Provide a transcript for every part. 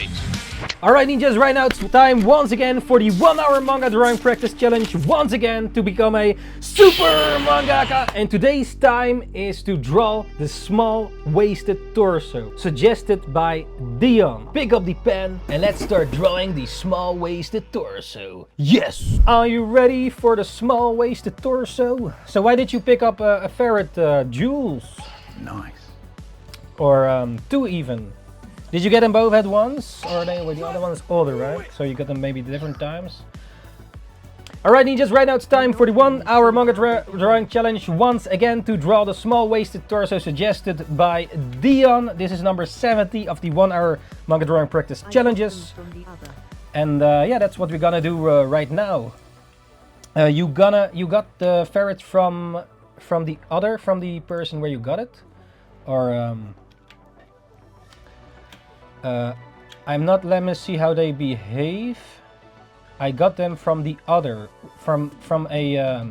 date. Alright ninjas, right now it's time once again for the 1 hour manga drawing practice challenge once again to become a super mangaka. And today's time is to draw the small waisted torso suggested by Dion. Pick up the pen and let's start drawing the small waisted torso. Yes! Are you ready for the small waisted torso? So why did you pick up a ferret, Jules? Nice. Or two even? Did you get them both at once? Or were the other ones older, right? So you got them maybe different times? Alright ninjas, right now it's time for the 1 hour manga drawing challenge once again to draw the small waisted torso suggested by Dion. This is number 70 of the 1 hour manga drawing practice challenges. And yeah, that's what we're gonna do right now. You got the ferret from the person where you got it? Or I'm not, let me see how they behave. I got them from the other, from a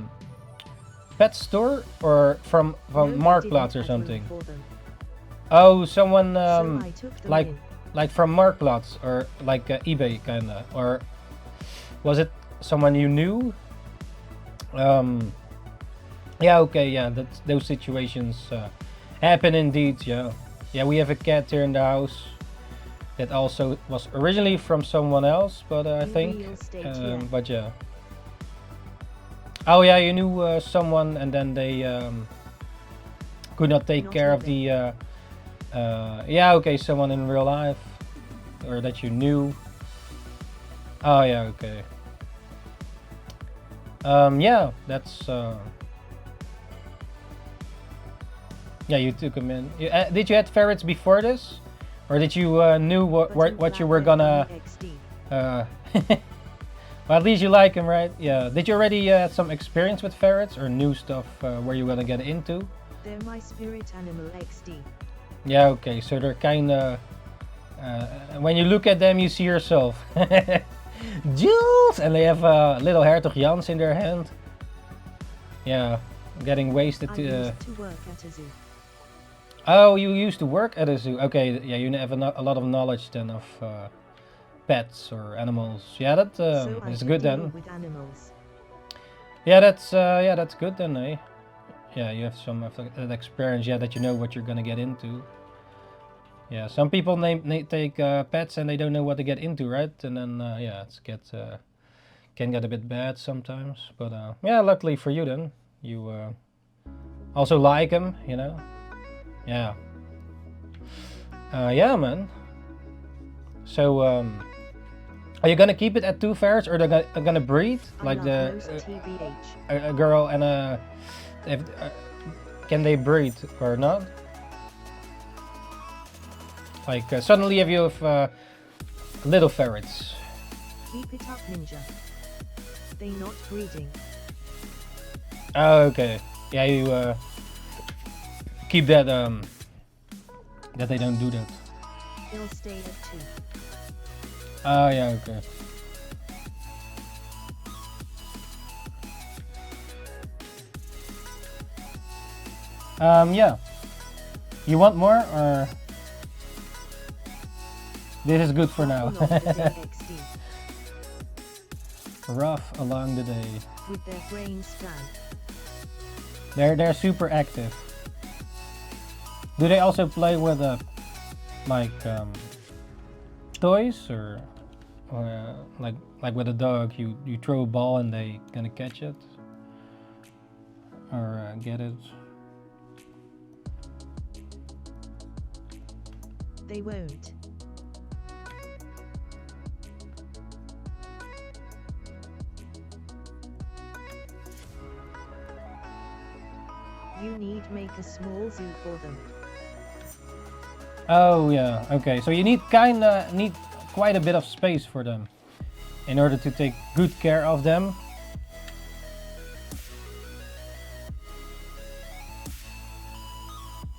pet store or from Marktplaats or something. Oh, someone like from Marktplaats or like eBay kinda, or was it someone you knew? Yeah, okay, yeah, those situations happen indeed. Yeah, we have a cat here in the house. That also was originally from someone else, but I think, but yeah. Oh yeah, you knew someone and then they could not take care of the, yeah, okay, someone in real life, or that you knew. Oh yeah, okay. Yeah, that's, yeah, you took them in. Did you have ferrets before this? Or did you knew what you were gonna? Well, at least you like them, right? Yeah. Did you already had some experience with ferrets or new stuff where you gonna get into? They're my spirit animal XD. Yeah. Okay. So they're kind of. When you look at them, you see yourself. Jules, and they have little Hertog Jans in their hand. Yeah, getting wasted. I used to work at a zoo. Oh, you used to work at a zoo. Okay, yeah, you have a lot of knowledge then of pets or animals. Yeah, that So is good then. with animals. Yeah, that's good then, eh? Yeah, you have some of that experience. Yeah, that you know what you're gonna get into. Yeah, some people take pets and they don't know what to get into, right? And then yeah, can get a bit bad sometimes. But yeah, luckily for you then, you also like them, you know. Yeah. Yeah, man. So, are you gonna keep it at 2 ferrets, or they're gonna breed? Like a girl and a... can they breed or not? Like, suddenly if you have little ferrets. Keep it up, ninja. They not breeding. Oh, okay. Yeah, you keep that that they don't do that. They'll stay at 2. Oh yeah, okay. Yeah. You want more, or this is good for now? Rough along the day. With their brains flat. They're super active. Do they also play with like toys, or like with a dog? You throw a ball and they gonna catch it or get it. They won't. You need make a small zoo for them. Oh yeah, okay. So you need quite a bit of space for them in order to take good care of them.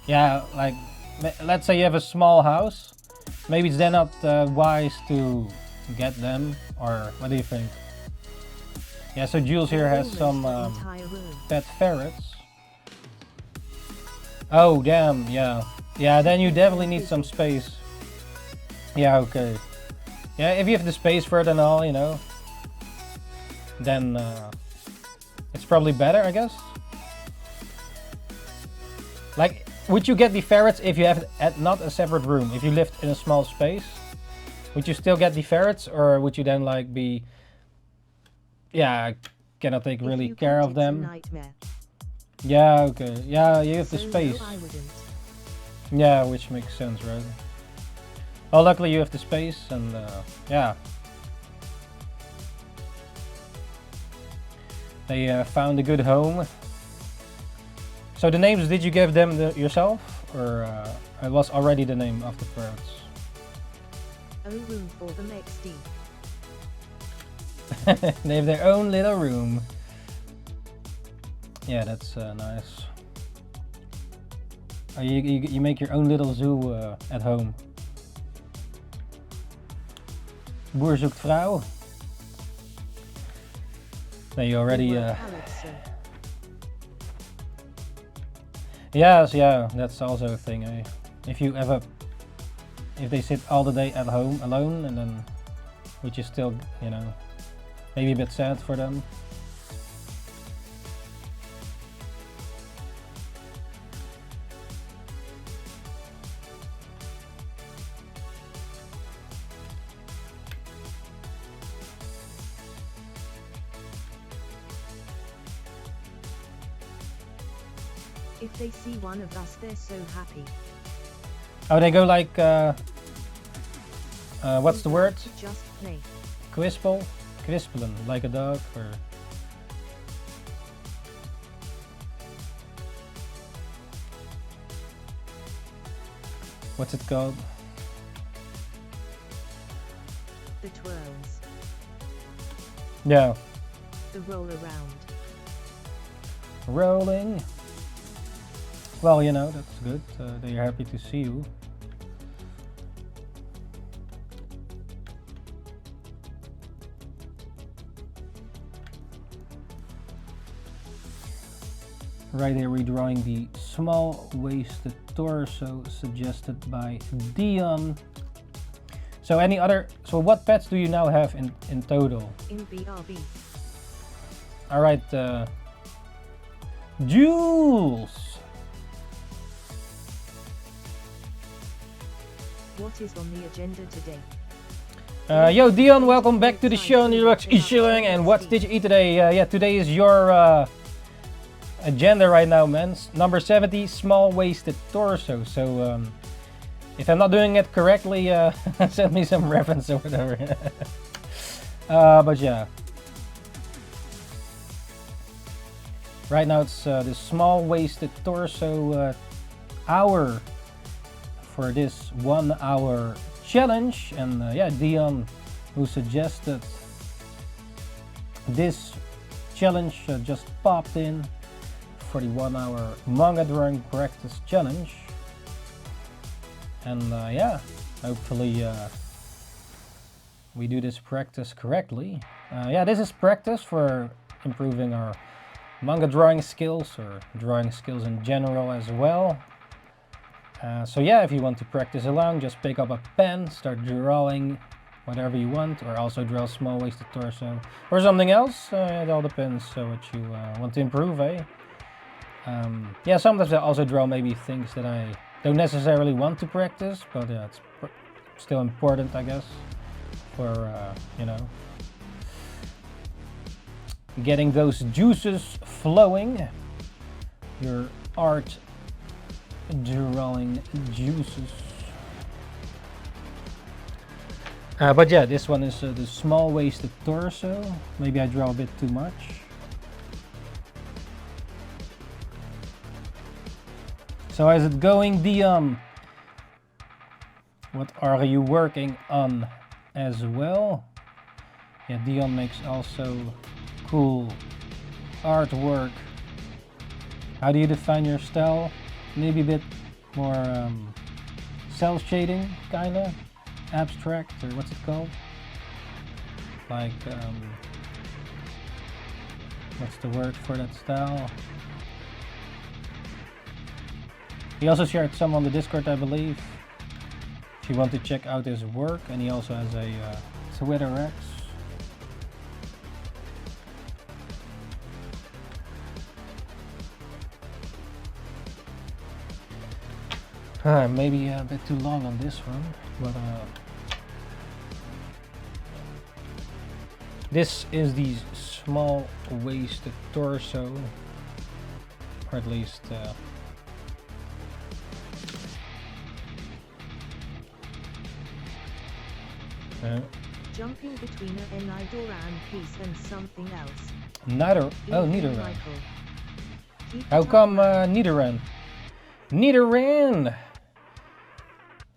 Yeah, like let's say you have a small house. Maybe it's then not wise to get them, or what do you think? Yeah, so Jules here has some pet ferrets. Oh damn, yeah. Yeah, then you definitely need some space. Yeah, okay. Yeah, if you have the space for it and all, you know, then it's probably better, I guess. Like, would you get the ferrets if you have not a separate room? If you lived in a small space, would you still get the ferrets, or would you then like be, yeah, I cannot take really care of them? Yeah, okay. Yeah, you have the space. No, I wouldn't. Yeah, which makes sense, right? Well, luckily you have the space, and yeah. They found a good home. So the names, did you give them yourself, or it was already the name of the ferrets? A room for them XD. They have their own little room. Yeah, that's nice. You make your own little zoo at home. Boer zoekt vrouw. No, you already. Yes, yeah, that's also a thing. Eh? If they sit all the day at home alone, and then, which is still, you know, maybe a bit sad for them. If they see one of us, they're so happy. Oh, they go like, what's the word? Just play. Quispel? Quispelen, like a dog, or... What's it called? The twirls. Yeah. The roll around. Rolling. Well, you know, that's good. They're happy to see you. Right here, redrawing the small-waisted torso suggested by Dion. So any other? So what pets do you now have in total? In BRB. All right, Jules. What is on the agenda today? Yo, Dion, welcome back to the show. NINJABOX ishhh, and what did you eat today? Yeah, today is your agenda right now, man. Number 70, small-waisted torso. So, if I'm not doing it correctly, send me some reference or whatever. But yeah. Right now it's the small-waisted torso hour for this 1 hour challenge, and yeah, Dion, who suggested this challenge, just popped in for the 1 hour manga drawing practice challenge, and yeah, hopefully we do this practice correctly. Yeah, this is practice for improving our manga drawing skills, or drawing skills in general as well. So yeah, if you want to practice along, just pick up a pen, start drawing whatever you want, or also draw small-waisted torso or something else. It all depends what you want to improve, eh? Yeah, sometimes I also draw maybe things that I don't necessarily want to practice, but yeah, it's still important, I guess, for you know, getting those juices flowing, your art drawing juices. But yeah, this one is the small-waisted torso. Maybe I draw a bit too much. So how's it going, Dion? What are you working on as well? Yeah, Dion makes also cool artwork. How do you define your style? Maybe a bit more cell shading, kinda abstract, or what's it called? Like, what's the word for that style? He also shared some on the Discord, I believe. if you want to check out his work, and he also has a Twitter X. Maybe a bit too long on this one, but this is the small waisted torso, or at least Jumping between a Nidoran piece and something else. Nidoran. How come Nidoran? Nidoran!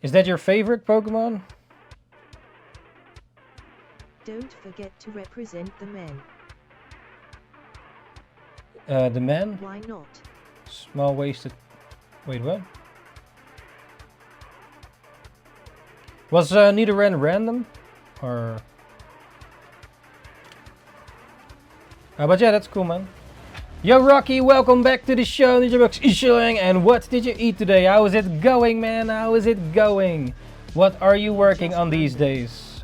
Is that your favorite Pokemon? Don't forget to represent the men. The men? Why not? Small waisted. Wait, what? Was Nidoran random? Or. But yeah, that's cool, man. Yo, Rocky, welcome back to the show. NINJABOX ishhh, and what did you eat today? How is it going, man? How is it going? What are you working on these days?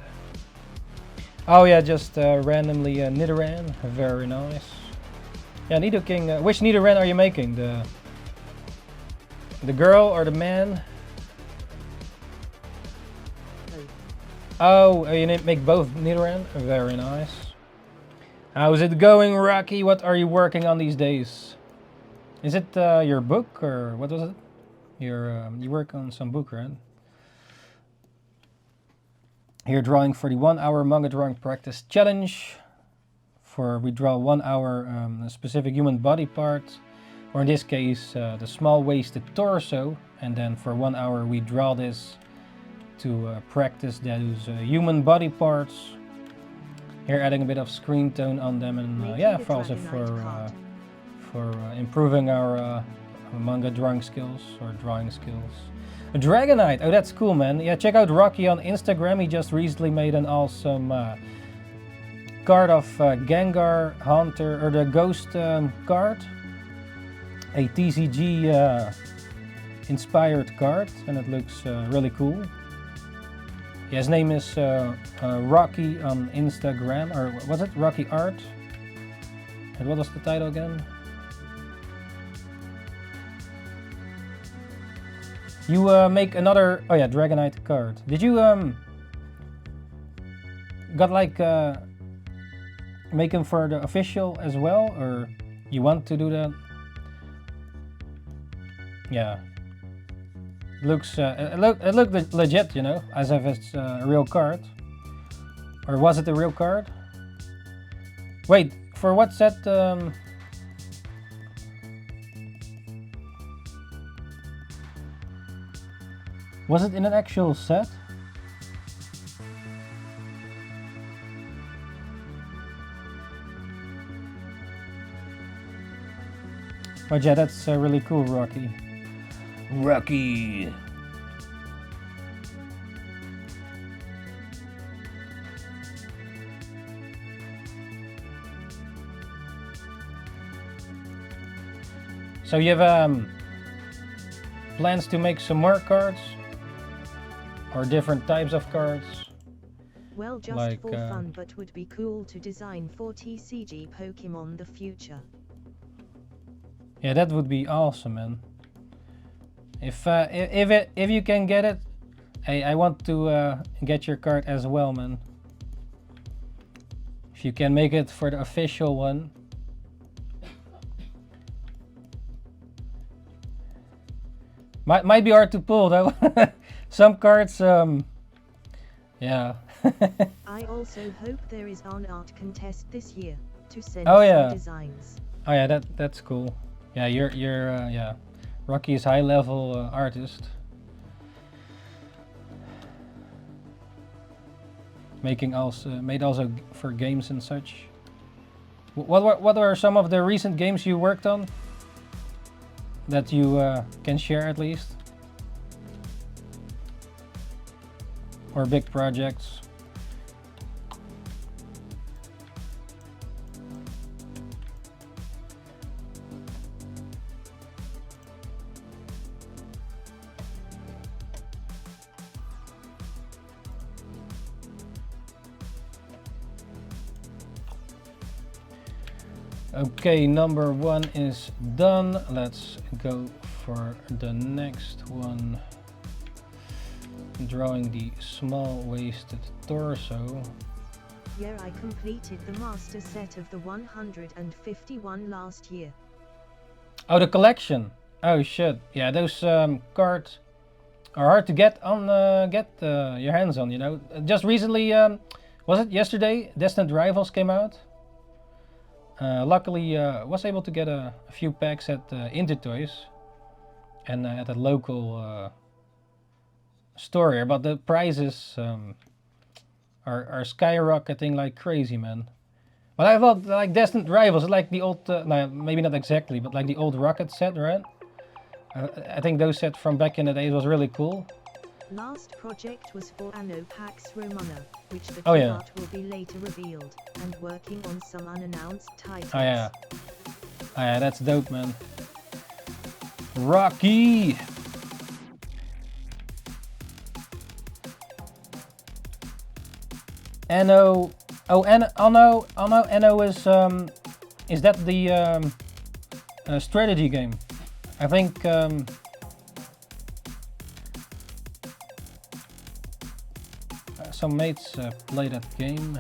Oh yeah, just randomly Nidoran. Very nice. Yeah, Nidoking. Which Nidoran are you making? The girl or the man? Oh, you make both Nidoran? Very nice. How's it going, Rocky? What are you working on these days? Is it your book, or what was it? You work on some book, right? You're drawing for the 1 hour manga drawing practice challenge. We draw 1 hour a specific human body part, or in this case the small waisted torso, and then for 1 hour we draw this to practice those human body parts. Here adding a bit of screen tone on them, and yeah, also for improving our manga drawing skills or drawing skills. A Dragonite, oh that's cool, man. Yeah, check out Rocky on Instagram. He just recently made an awesome card of Gengar Hunter, or the Ghost card. A TCG inspired card, and it looks really cool. Yeah, his name is Rocky on Instagram, or was it Rocky Art? And what was the title again? You make another, oh yeah, Dragonite card. Did you got like make him for the official as well, or you want to do that? Yeah. It looks it looked legit, you know, as if it's a real card. Or was it a real card? Wait, for what set? Was it in an actual set? But yeah, that's really cool, Rocky. Rocky! So you have plans to make some more cards? Or different types of cards? Well, just like, for fun, but would be cool to design 4 TCG Pokemon the future. Yeah, that would be awesome, man. If you can get it, hey, I want to get your card as well, man. If you can make it for the official one. Might be hard to pull though. Some cards, yeah. I also hope there is an art contest this year to send some designs. Oh yeah, that's cool. Yeah, you're yeah. Rocky is high level artist. Made also for games and such. What are some of the recent games you worked on that you can share at least? Or big projects? Okay, number 1 is done. Let's go for the next one. Drawing the small-waisted torso. Yeah, I completed the master set of the 151 last year. Oh, the collection. Oh shit. Yeah, those cards are hard to get on your hands on, you know. Just recently, was it yesterday? Destined Rivals came out. Luckily, was able to get a few packs at Intertoys and at a local store here, but the prices are skyrocketing like crazy, man. But I thought like Destined Rivals, like the old, no, maybe not exactly, but like the old Rocket set, right? I think those sets from back in the day was really cool. Last project was for Anno Pax Romana, which the Oh, yeah. art will be later revealed, and working on some unannounced titles. Oh yeah. Oh yeah, that's dope, man. Rocky! Anno, oh Anno is that the strategy game? I think some mates play that game,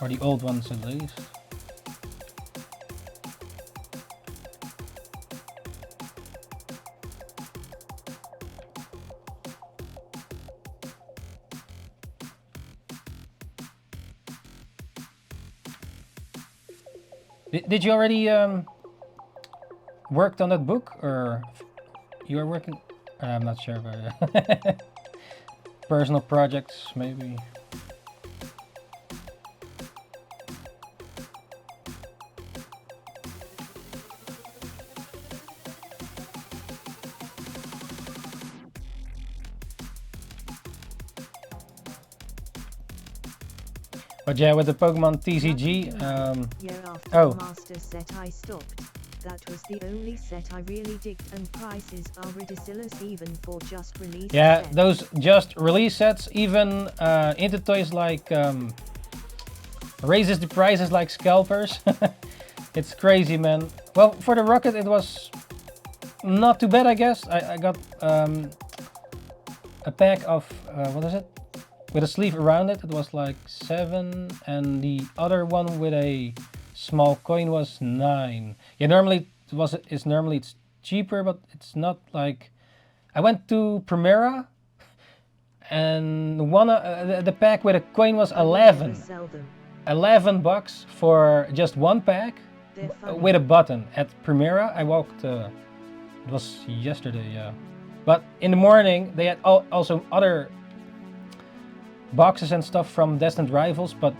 or the old ones at least. Did you already worked on that book, or you are working? I'm not sure about it. Personal projects, maybe. But yeah, with the Pokemon TCG, year after oh. the master set I stopped. That was the only set I really digged, and prices are ridiculous even for just release Yeah, sets. those just release sets, even Intertoys like raises the prices like scalpers. It's crazy, man. Well, for the Rocket it was not too bad, I guess. I got a pack of, what is it? With a sleeve around it, it was like 7, and the other one with a small coin was 9. Yeah, normally it's cheaper, but it's not like. I went to Primera, and one the pack with a coin was 11. 11 bucks for just one pack with a button at Primera. I walked. It was yesterday, yeah. But in the morning they had also other boxes and stuff from Destined Rivals, but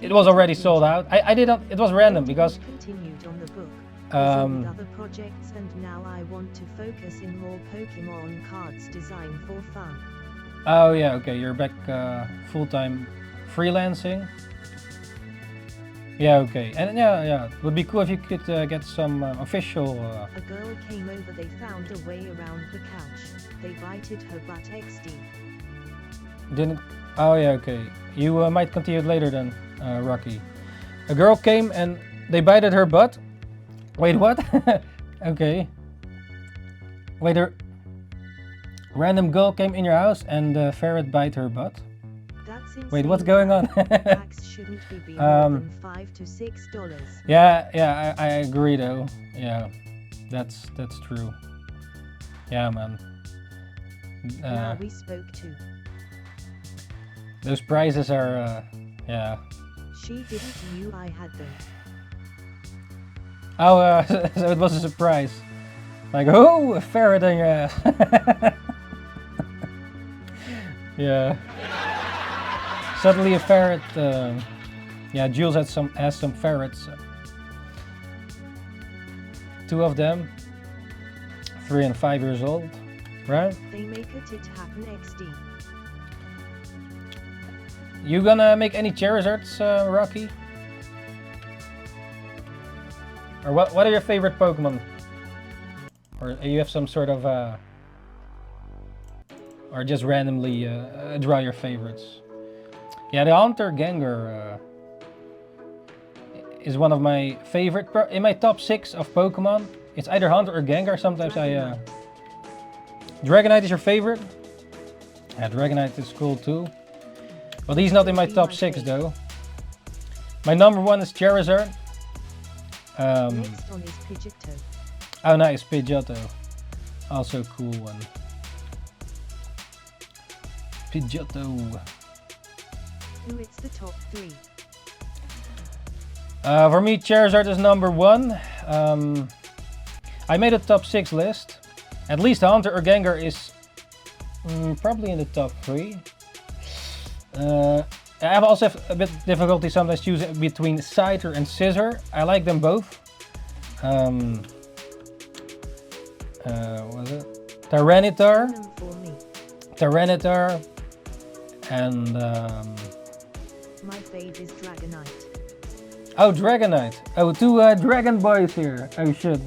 it was already sold out. I did not. It was random because continued on the book. With other projects, and now I want to focus in more Pokemon cards design for fun. Oh yeah, okay, you're back full-time freelancing. Yeah, okay, and yeah, it would be cool if you could get some official. A girl came over. They found a way around the couch. They bited her butt. XD. Didn't. Oh yeah, okay. You might continue it later then, Rocky. A girl came and they bited her butt. Wait, what? Okay. Wait, a random girl came in your house and the ferret bite her butt? That's insane. Wait, what's going on? Packs shouldn't be more than $5 to $6. Yeah, I agree though. Yeah, that's true. Yeah, man. Now we spoke to. Those prices are, yeah. She didn't knew I had them. Oh, so it was a surprise. Like, oh, a ferret in your ass. Yeah. Suddenly a ferret. Yeah, Jules has some ferrets. 2 of them, 3 and 5 years old, right? They make it happen. XD. You gonna make any Charizards, Rocky? Or what are your favorite Pokemon? Or you have some sort of or just randomly draw your favorites? Yeah, the Hunter Gengar. is one of my favorite. In my top 6 of Pokemon, it's either Hunter or Gengar. Sometimes Dragonite is your favorite? Yeah, Dragonite is cool too. But he's not in my top 6 though. My number 1 is Charizard. Next on is Pidgeotto. Oh, nice, Pidgeotto. Also cool one. Pidgeotto. Who it's the top 3? For me, Charizard is number 1. I made a top 6 list. At least Hunter or Gengar is probably in the top 3. I also have a bit difficulty sometimes choosing between Scyther and Scizor. I like them both. What was it? Tyranitar. Tyranitar. And my fave is Dragonite. Oh, Dragonite. Oh, 2 Dragon Boys here. Oh shit.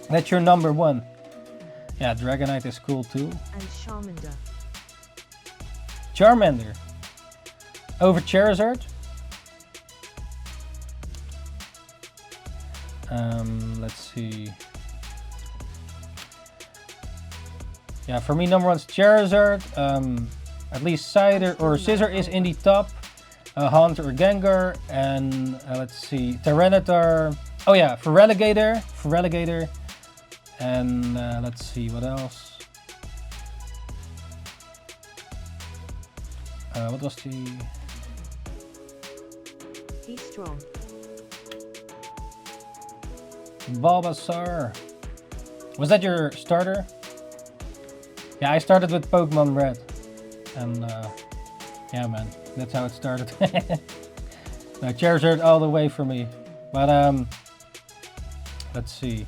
That's your number 1. Yeah, Dragonite is cool too. And Charmander. Charmander. Over Charizard. Let's see. Yeah, for me number 1 is Charizard. At least Scyther or Scizor is in the top. Hunter or Gengar, and let's see, Tyranitar. Oh yeah, for Relegator. And let's see what else. What was the? He's strong. Bulbasaur. Was that your starter? Yeah, I started with Pokemon Red, and yeah, man, that's how it started. No, Charizard all the way for me. But let's see.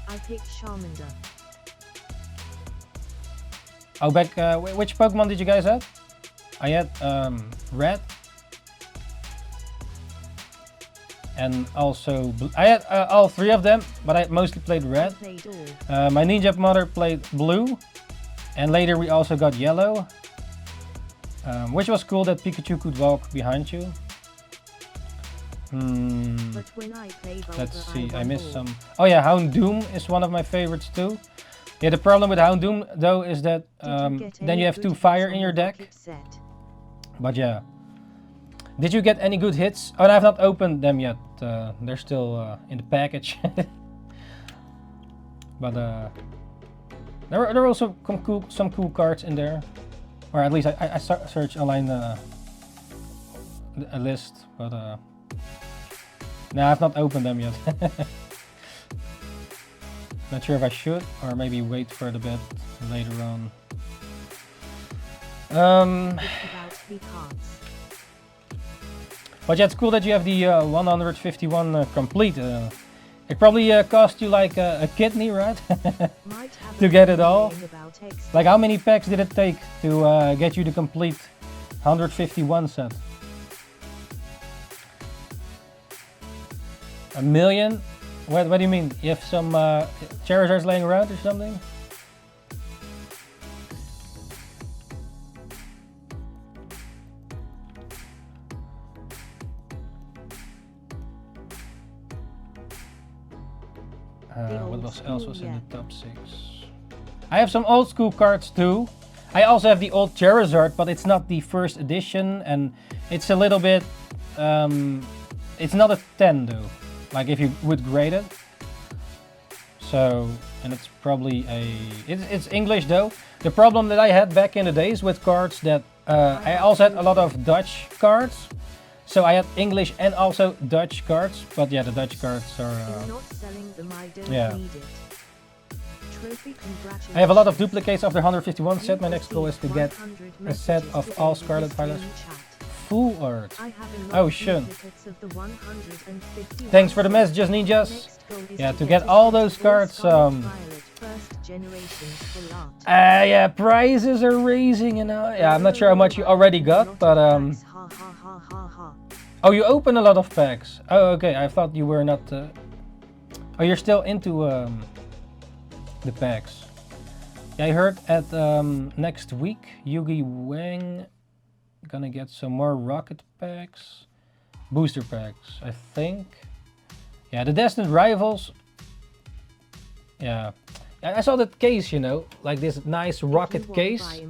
I picked Charmander. Oh, back. Which Pokemon did you guys have? I had Red, and also I had all 3 of them, but I mostly played Red. My Ninja mother played Blue, and later we also got Yellow, which was cool that Pikachu could walk behind you. But when I play Let's see, I missed some. Oh yeah, Houndoom is one of my favorites too. Yeah, the problem with Houndoom though is that then you have 2 fire in your deck. But yeah. Did you get any good hits? Oh, I've not opened them yet. They're still in the package. But there are also some cool cards in there. Or at least I searched online a list, but no, I've not opened them yet. Not sure if I should, or maybe wait for it a bit later on. But yeah, it's cool that you have the 151 complete. It probably cost you like a kidney, right? To get it all. Like how many packs did it take to get you the complete 151 set? A million? What do you mean? You have some Charizards laying around or something? What else was in the top 6? I have some old school cards too. I also have the old Charizard, but it's not the first edition, and it's a little bit. It's not a 10 though. Like if you would grade it. So, and it's probably it's English though. The problem that I had back in the days with cards that I also had a lot of Dutch cards. So I had English and also Dutch cards, but yeah, the Dutch cards are yeah. I have a lot of duplicates of the 151 set. My next goal is to get a set of all Scarlet Violet full art. Oh shit. Thanks for the messages, ninjas. Yeah, to get all those cards. Yeah, prices are raising, you know. Yeah, I'm not sure how much you already got, but oh, you open a lot of packs. Oh, okay. I thought you were not. Oh, you're still into the packs. Yeah, I heard at next week, Yugi Wang gonna get some more rocket packs. booster packs, I think. Yeah, the Destined Rivals. Yeah, I saw that case, you know, like this nice rocket case.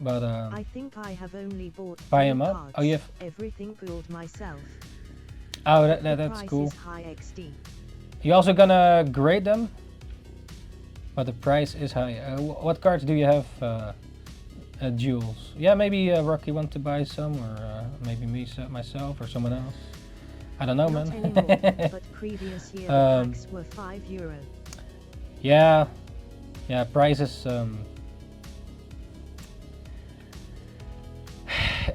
But I think I have only bought buy him up. Oh, you have everything pulled myself. Oh, that's cool. High XD. You also gonna grade them, but the price is high. What cards do you have? Jewels. Yeah, maybe Rocky want to buy some, or maybe me myself or someone else. I don't know, Not man. anymore, but previous year the packs were €5. Yeah, prices.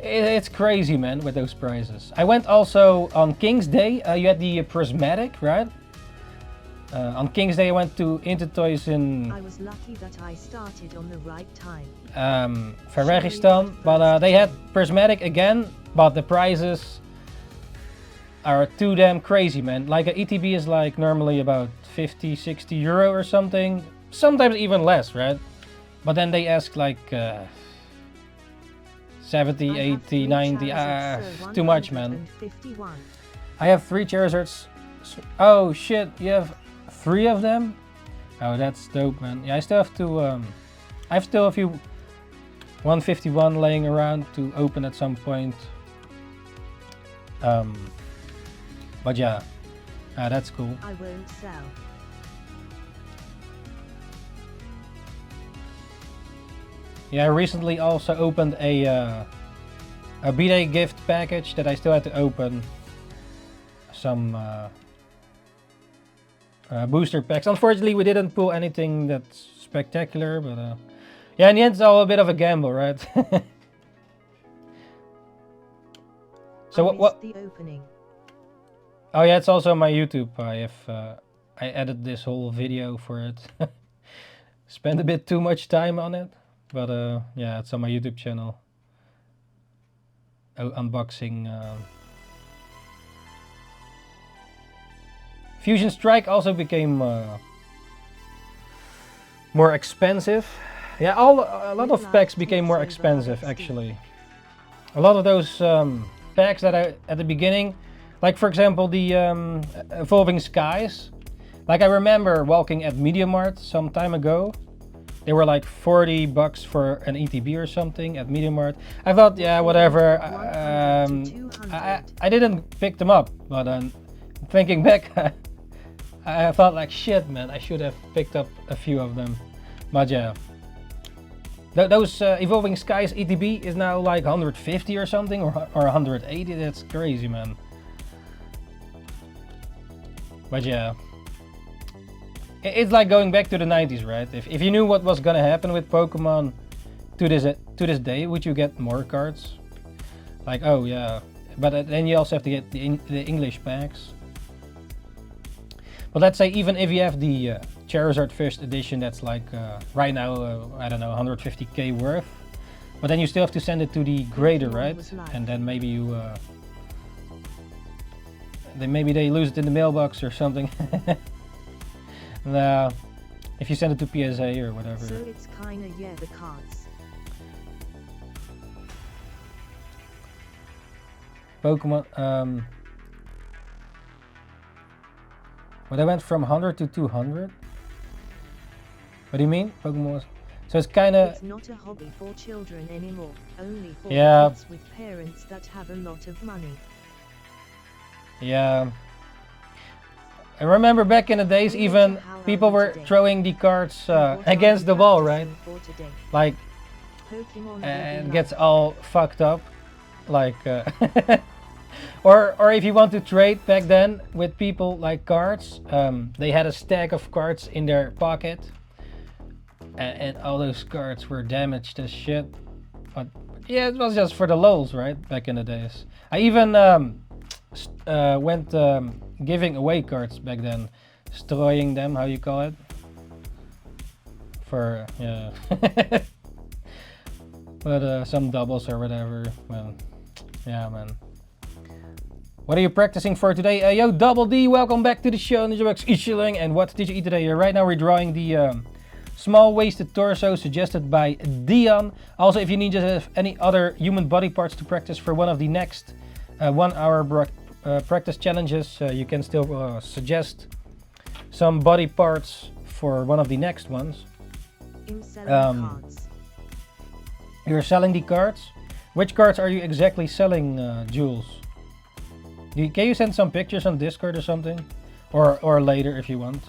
It's crazy, man, with those prices. I went also on King's Day. You had the prismatic, right? On King's Day I went to Intertoys in I was lucky that I started on the right time. Ferregistan, but they had prismatic again, but the prices are too damn crazy, man. Like a ETB is like normally about 50, 60 euro or something, sometimes even less, right? But then they ask like 70, 80, 90, too much, man. I have 3 Charizards. Oh shit, you have 3 of them? Oh, that's dope, man. Yeah, I still have to, I have still a few 151 laying around to open at some point. But yeah, that's cool. I won't sell. Yeah, I recently also opened a B-Day gift package that I still had to open. Some booster packs. Unfortunately, we didn't pull anything that's spectacular, but yeah, in the end, it's all a bit of a gamble, right? So what? The opening. Oh yeah, it's also on my YouTube. I edited this whole video for it. Spent a bit too much time on it, but yeah, it's on my YouTube channel. Unboxing. Fusion Strike also became more expensive. Yeah, a lot of packs became more expensive actually. A lot of those packs that I at the beginning, like for example the Evolving Skies. Like I remember walking at Media Mart some time ago. They were like $40 for an ETB or something at Media Mart. I thought, yeah, whatever. I didn't pick them up, but thinking back, I thought like shit, man. I should have picked up a few of them. But yeah, those Evolving Skies ETB is now like 150 or something, or 180. That's crazy, man. But yeah, it's like going back to the 90s, right? If you knew what was gonna happen with Pokemon to this day, would you get more cards? Like, oh yeah, but then you also have to get the English packs. But let's say even if you have the Charizard First Edition, that's like right now I don't know, 150k worth. But then you still have to send it to the grader, right? And then maybe you maybe they lose it in the mailbox or something. If you send it to PSA or whatever. So it's kinda, yeah, the cards. Pokemon, well, they went from 100 to 200. What do you mean? Pokemon was, so it's kinda. It's not a hobby for children anymore, only for kids with parents that have a lot of money. Yeah. I remember back in the days, even people were throwing the cards against the wall, right? Like, and it gets all fucked up. Like, or if you want to trade back then with people like cards, they had a stack of cards in their pocket, and all those cards were damaged as shit. But yeah, it was just for the lulz, right? Back in the days. I even went giving away cards back then, destroying them, how you call it, for yeah. But some doubles or whatever. Well, yeah, man. What are you practicing for today? Yo, Double D, welcome back to the show. NINJABOX ishhh, and what did you eat today? Right now we're drawing the small waisted torso suggested by Dion. Also, if you need to have any other human body parts to practice for one of the next 1 hour practice challenges. You can still suggest some body parts for one of the next ones. Cards. You're selling the cards. Which cards are you exactly selling, Jules? Can you send some pictures on Discord or something? Or later if you want.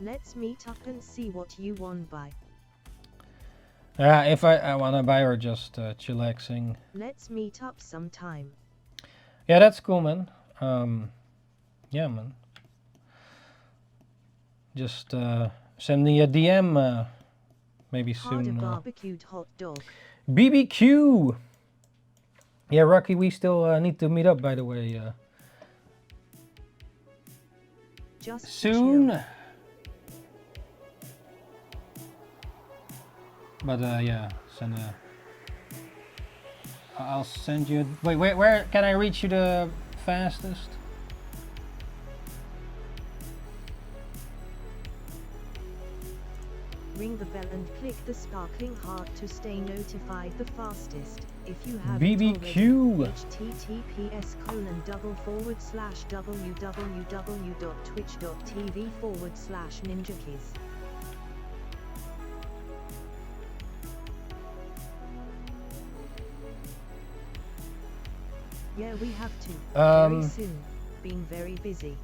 Let's meet up and see what you want to buy. If I want to buy or just chillaxing. Let's meet up sometime. Yeah, that's cool, man. Yeah, man. Just send me a DM maybe soon. Barbecued hot dog. BBQ! Yeah, Rocky, we still need to meet up, by the way. Just soon. chill. But yeah, I'll send you. Wait, where can I reach you the fastest? Ring the bell and click the sparkling heart to stay notified the fastest. If you have BBQ. https://www.twitch.tv/ninjakees. Yeah, we have to. Very soon. Being very busy.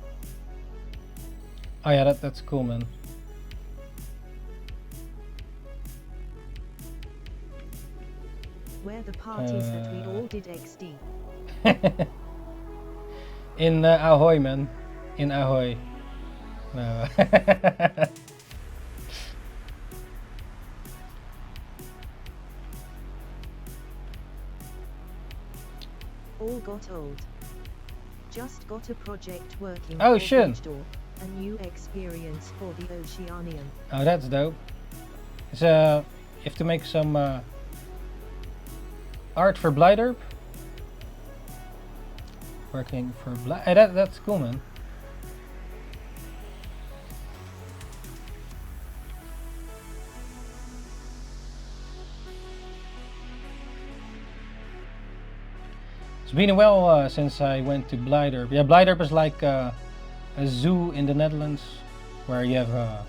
Oh yeah, that's cool, man. Where the parties that we all did XD. In Ahoy, man. In Ahoy. No. All got old. Just got a project working Oh, for shit. Bridgedor, a new experience for the Oceanian. Oh, that's dope. It's you have to make some art for Blighterp. Working for that's cool, man. It's been a while since I went to Blighterp. Yeah, Blighterp is like a zoo in the Netherlands where you have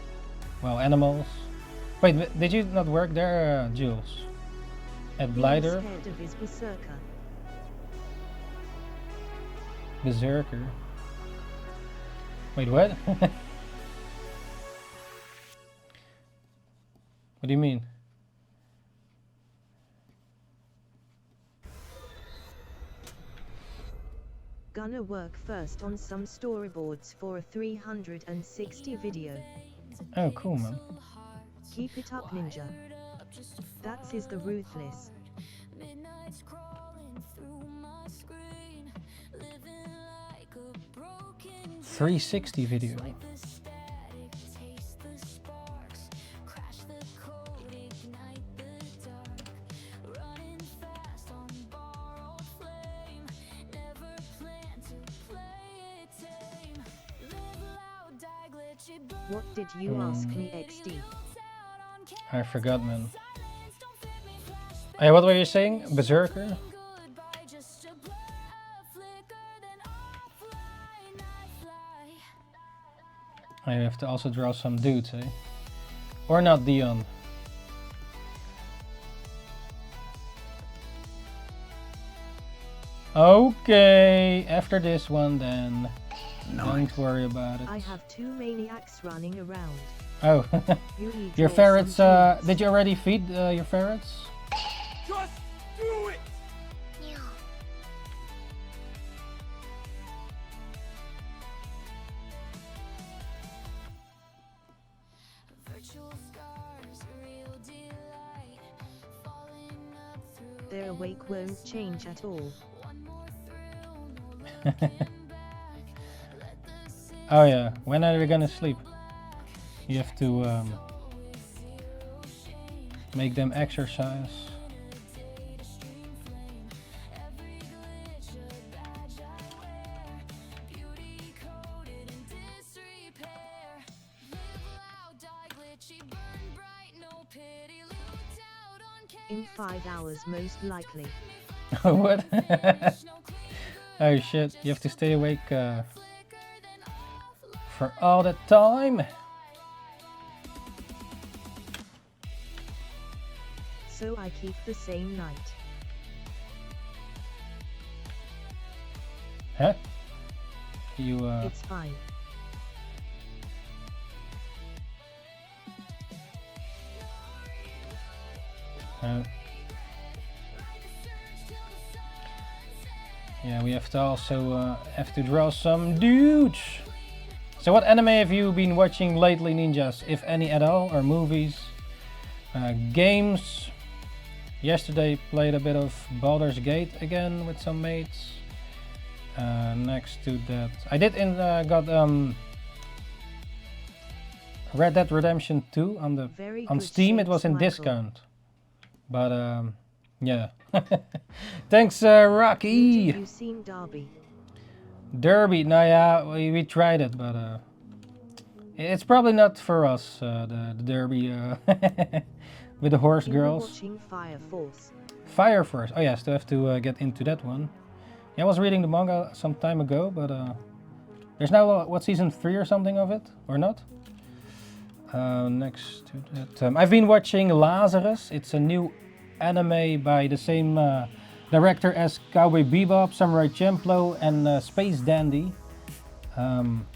well, animals. Wait, did you not work there, Jules? At Blighterp? Head of his berserker. Berserker. Wait, what? What do you mean? Gonna work first on some storyboards for a 360 video. Oh, cool, man. Keep it up, Ninja. That's is the ruthless. 360 video. What did you ask me, XD? I forgot, man. Hey, what were you saying? Berserker? I have to also draw some dudes, eh? Or not Dion. Okay, after this one then. Nice. Don't worry about it. I have 2 maniacs running around. Oh, your ferrets, did you already feed your ferrets? Just do it! Their awake won't change at all. Oh yeah, when are we gonna sleep? You have to make them exercise. In 5 hours most likely. What? Oh shit, you have to stay awake for all the time. So I keep the same night. Huh? You It's fine. Yeah, we have to also have to draw some dudes. So what anime have you been watching lately, ninjas? If any at all, or movies, games? Yesterday played a bit of Baldur's Gate again with some mates. Next to that, I did got Red Dead Redemption 2 on Steam. It was in discount, but yeah. Thanks, Rocky. Have you seen Derby? Derby, no, yeah, we tried it, but it's probably not for us. The Derby with the horse girls. Watching Fire Force. Fire Force. Oh yeah, still have to get into that one. Yeah, I was reading the manga some time ago, but there's now what, season 3 or something of it, or not? Next to that, I've been watching Lazarus. It's a new anime by the same director as Cowboy Bebop, Samurai Champloo, and Space Dandy.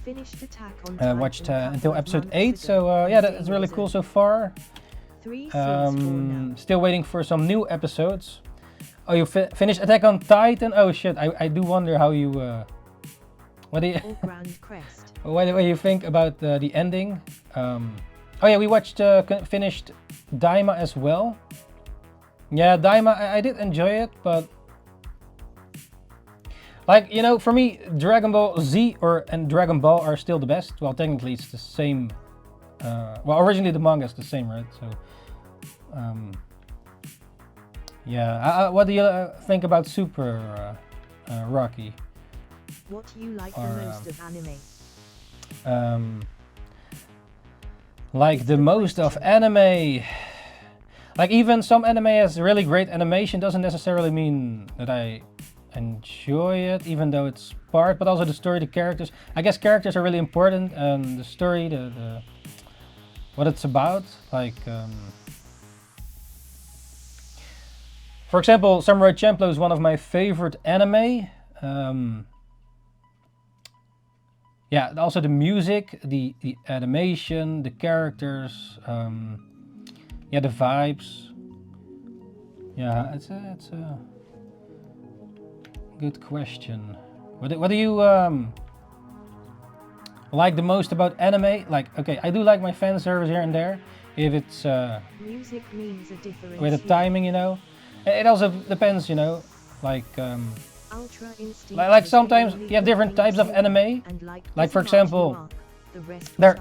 Finished Attack on Titan Watched until episode 8, so yeah, that's really cool so far. 3 seasons for now. Still waiting for some new episodes. Oh, you finished Attack on Titan? Oh shit, I do wonder how you... what do you... Grand Crest. what do you think about the ending? Oh yeah, we watched, finished Daima as well. Yeah, Daima, I did enjoy it, but... Like, you know, for me, Dragon Ball Z and Dragon Ball are still the best. Well, technically it's the same... well, originally the manga is the same, right? So... yeah, what do you think about Super, Rocky? What do you like the most of anime? Like the most of anime... Like even some anime has really great animation doesn't necessarily mean that I enjoy it, even though it's part, but also the story, the characters. I guess characters are really important, and the story, the what it's about. Like, for example, Samurai Champloo is one of my favorite anime. Yeah, also the music, the animation, the characters, yeah, the vibes. Yeah, it's a good question. What do you like the most about anime? Like, okay, I do like my fan service here and there. If it's music means a difference with the timing, you know. It also depends, you know. Like Ultra Instinct like sometimes you have different types of anime. Like for example, there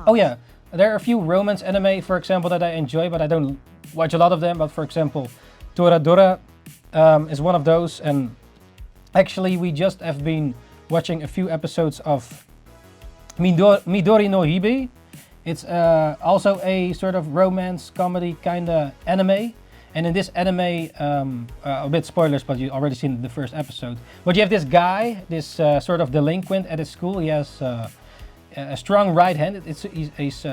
are a few romance anime, for example, that I enjoy, but I don't watch a lot of them. But for example, Toradora is one of those, and actually we just have been watching a few episodes of Midori no Hibe. It's also a sort of romance comedy kind of anime. And in this anime, a bit spoilers, but you already seen the first episode. But you have this guy, this sort of delinquent at his school. He has a strong right hand. He's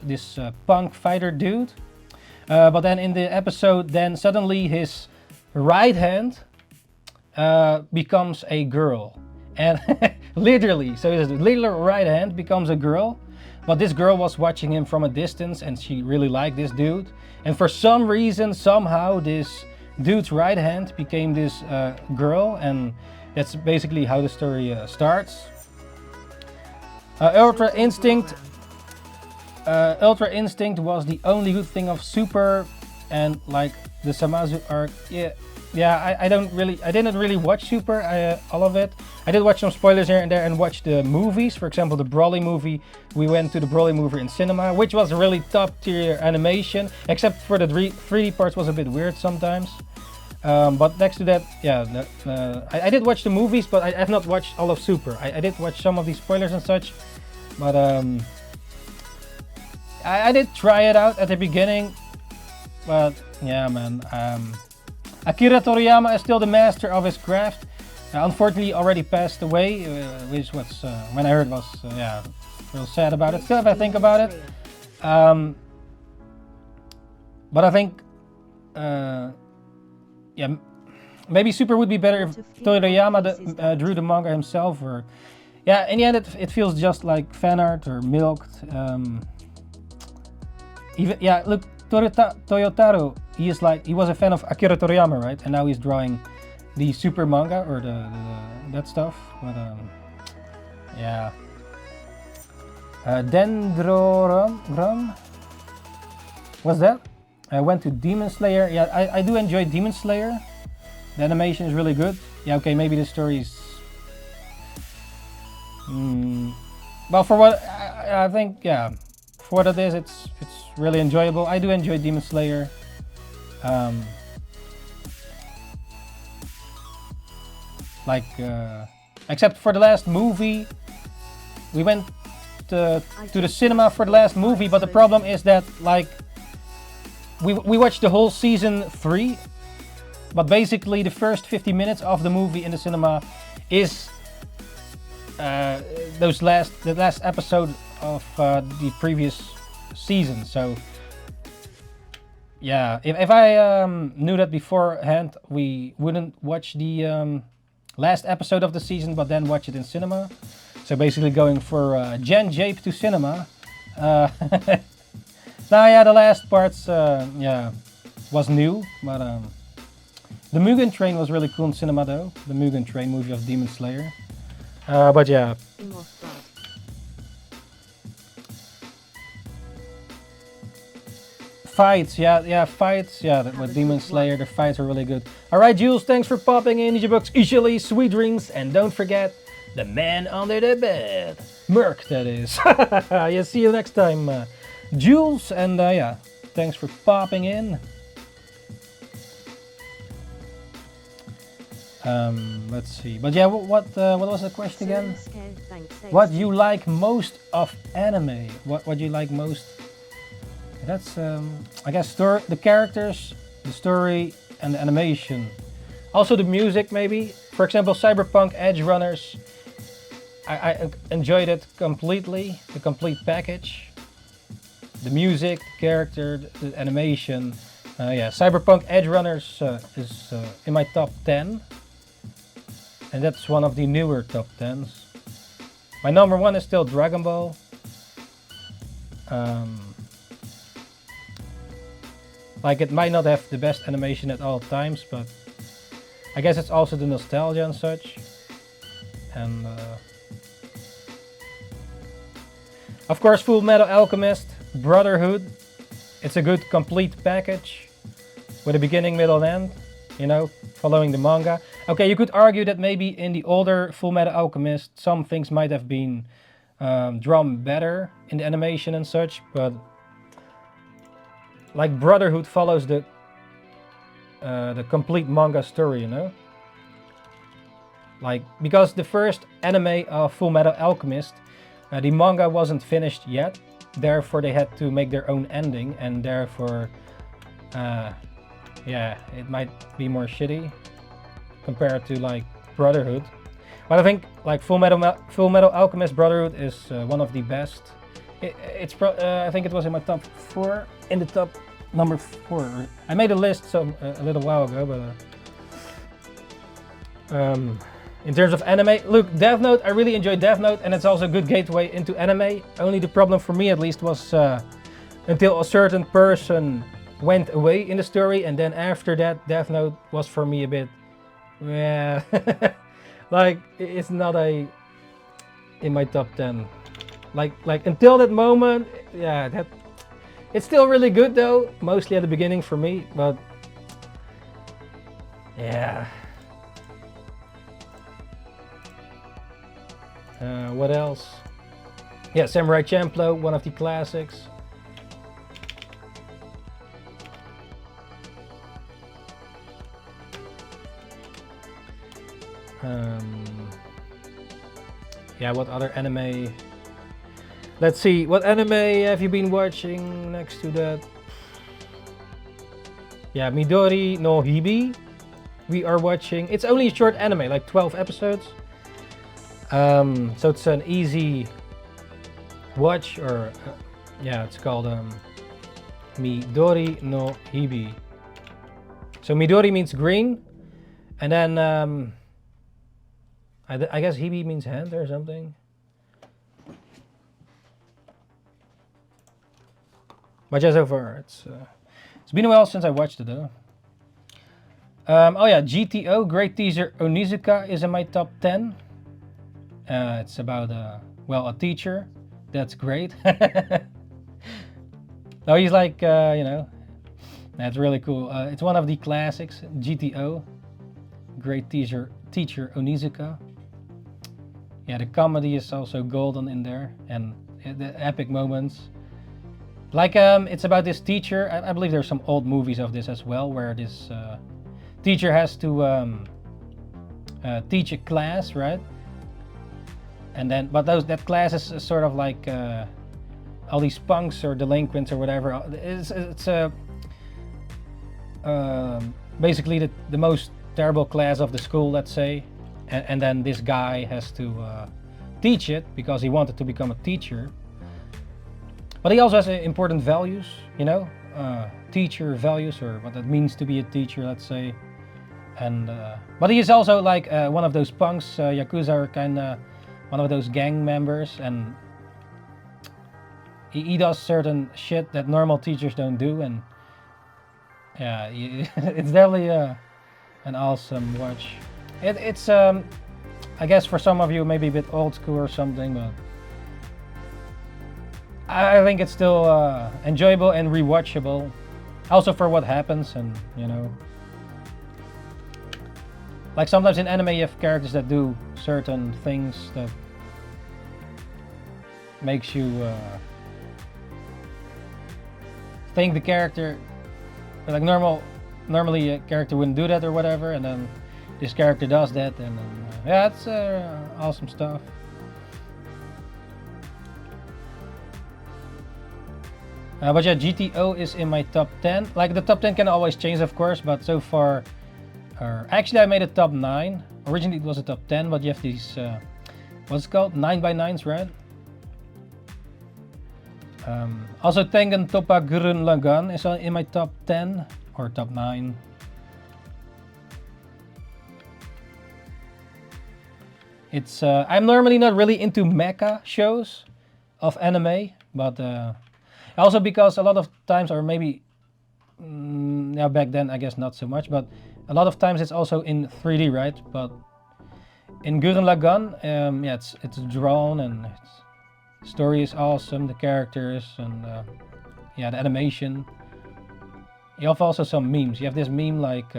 this punk fighter dude. But then in the episode, then suddenly his right hand becomes a girl, and literally, so his little right hand becomes a girl. But this girl was watching him from a distance, and she really liked this dude. And for some reason, somehow, this dude's right hand became this girl, and that's basically how the story starts. Ultra Instinct was the only good thing of Super, and like the Samazu arc. Yeah, I didn't really watch Super, all of it. I did watch some spoilers here and there and watch the movies. For example, the Broly movie. We went to the Broly movie in cinema, which was really top tier animation, except for the 3D parts was a bit weird sometimes. But next to that, yeah, I did watch the movies, but I have not watched all of Super. I did watch some of these spoilers and such, but I did try it out at the beginning, but Yeah, man. Akira Toriyama is still the master of his craft. Unfortunately, already passed away, which was when I heard was yeah, real sad about it. Still, if I think about it, but I think yeah, maybe Super would be better if Toriyama drew the manga himself, or yeah. In the end, it feels just like fan art or milked. Even yeah, look, Toyotaro. He was a fan of Akira Toriyama, right? And now he's drawing the Super manga or that stuff. But yeah. Dendroram. What's that? I went to Demon Slayer. Yeah, I do enjoy Demon Slayer. The animation is really good. Yeah, okay, maybe the story is. Well, for what I think, yeah, for what it is, it's really enjoyable. I do enjoy Demon Slayer. Except for the last movie, we went to the cinema for the last movie, but the problem is that like we watched the whole season 3, but basically the first 50 minutes of the movie in the cinema is the last episode of the previous season. So yeah, if I knew that beforehand, we wouldn't watch the last episode of the season, but then watch it in cinema. So basically going for Jan Jape to cinema. Now yeah, the last parts yeah, was new, but the Mugen Train was really cool in cinema though. The Mugen Train movie of Demon Slayer. But yeah. Fights, fights, with Demon Slayer, the fights are really good. Alright, Jules, thanks for popping in. NINJABOX, usually sweet dreams, and don't forget the man under the bed. Merc, that is. Yeah, see you next time, Jules, and yeah, thanks for popping in. Let's see, but yeah, what was the question again? What you like most of anime? What you like most? That's I guess the characters, the story, and the animation. Also the music, maybe. For example, Cyberpunk Edge Runners. I enjoyed it completely, the complete package. The music, the character, the animation. Yeah, Cyberpunk Edge Runners is in my top 10. And that's one of the newer top 10s. My number 1 is still Dragon Ball. Like, it might not have the best animation at all times, but I guess it's also the nostalgia and such. And of course, Full Metal Alchemist, Brotherhood. It's a good complete package with a beginning, middle, and end, you know, following the manga. Okay, you could argue that maybe in the older Full Metal Alchemist, some things might have been drawn better in the animation and such, but like Brotherhood follows the complete manga story, you know? Like, because the first anime of Full Metal Alchemist, the manga wasn't finished yet, therefore they had to make their own ending, and therefore, yeah, it might be more shitty compared to like Brotherhood. But I think like Full Metal Alchemist Brotherhood is one of the best. I think it was in my top 4, in the top number 4. I made a list a little while ago, but in terms of anime, look, Death Note, I really enjoyed Death Note, and it's also a good gateway into anime. Only the problem for me, at least, was until a certain person went away in the story, and then after that, Death Note was for me a bit, yeah, like it's not in my top 10. Like until that moment, yeah, it's still really good though, mostly at the beginning for me, but yeah. What else? Yeah, Samurai Champloo, one of the classics. Yeah, what other anime? Let's see, what anime have you been watching next to that? Yeah, Midori no Hibi. We are watching. It's only a short anime, like 12 episodes. So it's an easy watch, or yeah, it's called Midori no Hibi. So Midori means green, and then I guess Hibi means hand or something. But yeah, so far it's been a while since I watched it though. Oh yeah, GTO, great teaser. Onizuka is in my top 10. It's about well, a teacher. That's great. No, he's like you know, that's really cool. It's one of the classics. GTO, great teacher Onizuka. Yeah, the comedy is also golden in there, and the epic moments. Like it's about this teacher. I believe there's some old movies of this as well, where this teacher has to teach a class, right? And then, but that class is sort of like all these punks or delinquents or whatever. It's basically the most terrible class of the school, let's say. And then this guy has to teach it because he wanted to become a teacher. But he also has important values, you know, teacher values, or what it means to be a teacher, let's say. And but he is also like one of those punks, Yakuza, are kind of one of those gang members, and he does certain shit that normal teachers don't do, and yeah, it's definitely an awesome watch. It's I guess for some of you maybe a bit old school or something, but I think it's still enjoyable and rewatchable. Also for what happens, and you know, like sometimes in anime you have characters that do certain things that makes you think the character, like normally a character wouldn't do that or whatever, and then this character does that, and yeah, it's awesome stuff. But yeah, GTO is in my top 10. Like the top 10 can always change, of course, but so far, actually I made a top 9. Originally it was a top 10, but you have these, what's it called? 9x9s, right? Also Tengen Toppa Gurren Lagann is in my top 10 or top 9. It's I'm normally not really into mecha shows of anime, but also because a lot of times, or maybe yeah, back then I guess not so much, but a lot of times it's also in 3D, right? But in Gurren Lagann, yeah, it's drawn, and the story is awesome, the characters, and yeah, the animation. You have also some memes. You have this meme like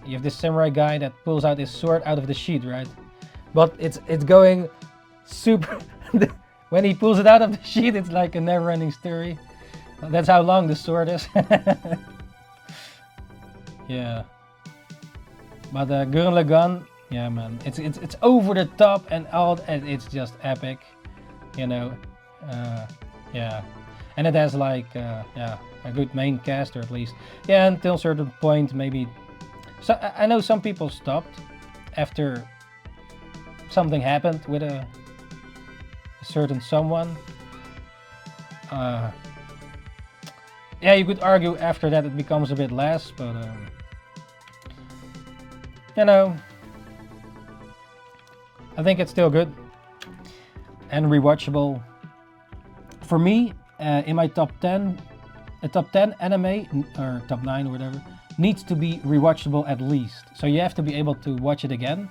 you have this samurai guy that pulls out his sword out of the sheet, right? But it's going super. When he pulls it out of the sheet, it's like a never-ending story. That's how long the sword is. Yeah. But Gurren Lagann, yeah, man, it's over the top and it's just epic, you know. Yeah, and it has like yeah, a good main cast, or at least yeah, until a certain point maybe. So I know some people stopped after something happened with a certain someone. Yeah, you could argue after that it becomes a bit less, but you know, I think it's still good and rewatchable. For me, in my top 10, a top 10 anime, or top 9 or whatever, needs to be rewatchable at least. So you have to be able to watch it again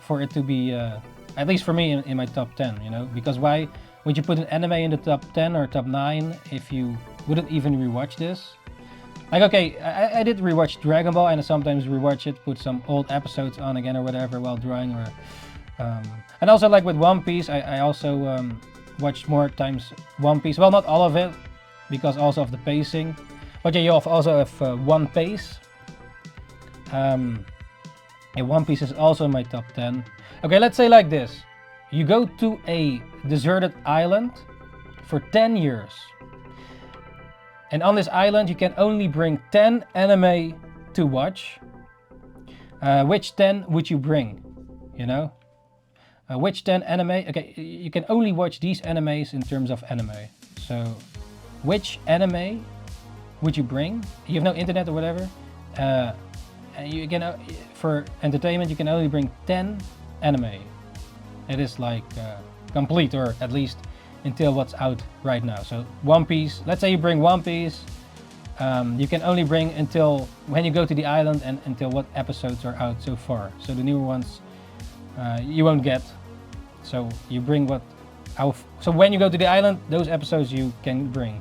for it to be, at least for me, in my top 10, you know? Because why would you put an anime in the top 10 or top 9 if you wouldn't even rewatch this? Like, okay, I did rewatch Dragon Ball, and I sometimes rewatch it, put some old episodes on again or whatever while drawing, or and also like with One Piece, I also watched more times One Piece. Well, not all of it, because also of the pacing. But yeah, you also have One Piece. And One Piece is also in my top 10. Okay, let's say like this. You go to a deserted island for 10 years. And on this island, you can only bring 10 anime to watch. Which 10 would you bring? You know? Which 10 anime? Okay, you can only watch these animes in terms of anime. So, which anime would you bring? You have no internet or whatever. And you can, for entertainment, you can only bring 10 anime. It is like complete, or at least until what's out right now. So One Piece, let's say you bring One Piece, you can only bring until when you go to the island and until what episodes are out so far. So the newer ones you won't get. So you bring what, so when you go to the island, those episodes you can bring.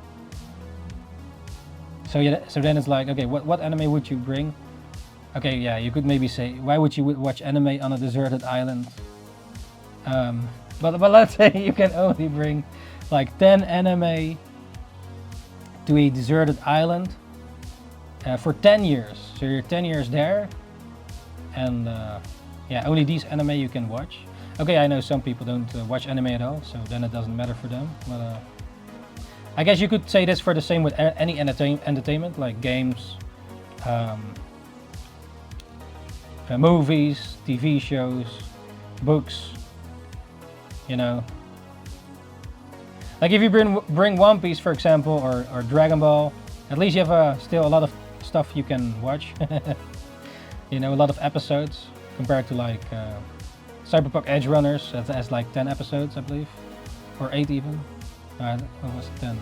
So yeah, so then it's like, okay, what anime would you bring? Okay, yeah, you could maybe say, why would you watch anime on a deserted island? But let's say you can only bring like 10 anime to a deserted island for 10 years. So you're 10 years there, and yeah, only these anime you can watch. Okay, I know some people don't watch anime at all, so then it doesn't matter for them. But I guess you could say this for the same with any entertainment, like games, movies, TV shows, books. You know, like if you bring One Piece, for example, or Dragon Ball, at least you have still a lot of stuff you can watch. You know, a lot of episodes compared to like Cyberpunk Edge Runners that has like 10 episodes, I believe, or 8 even. What was it, 10?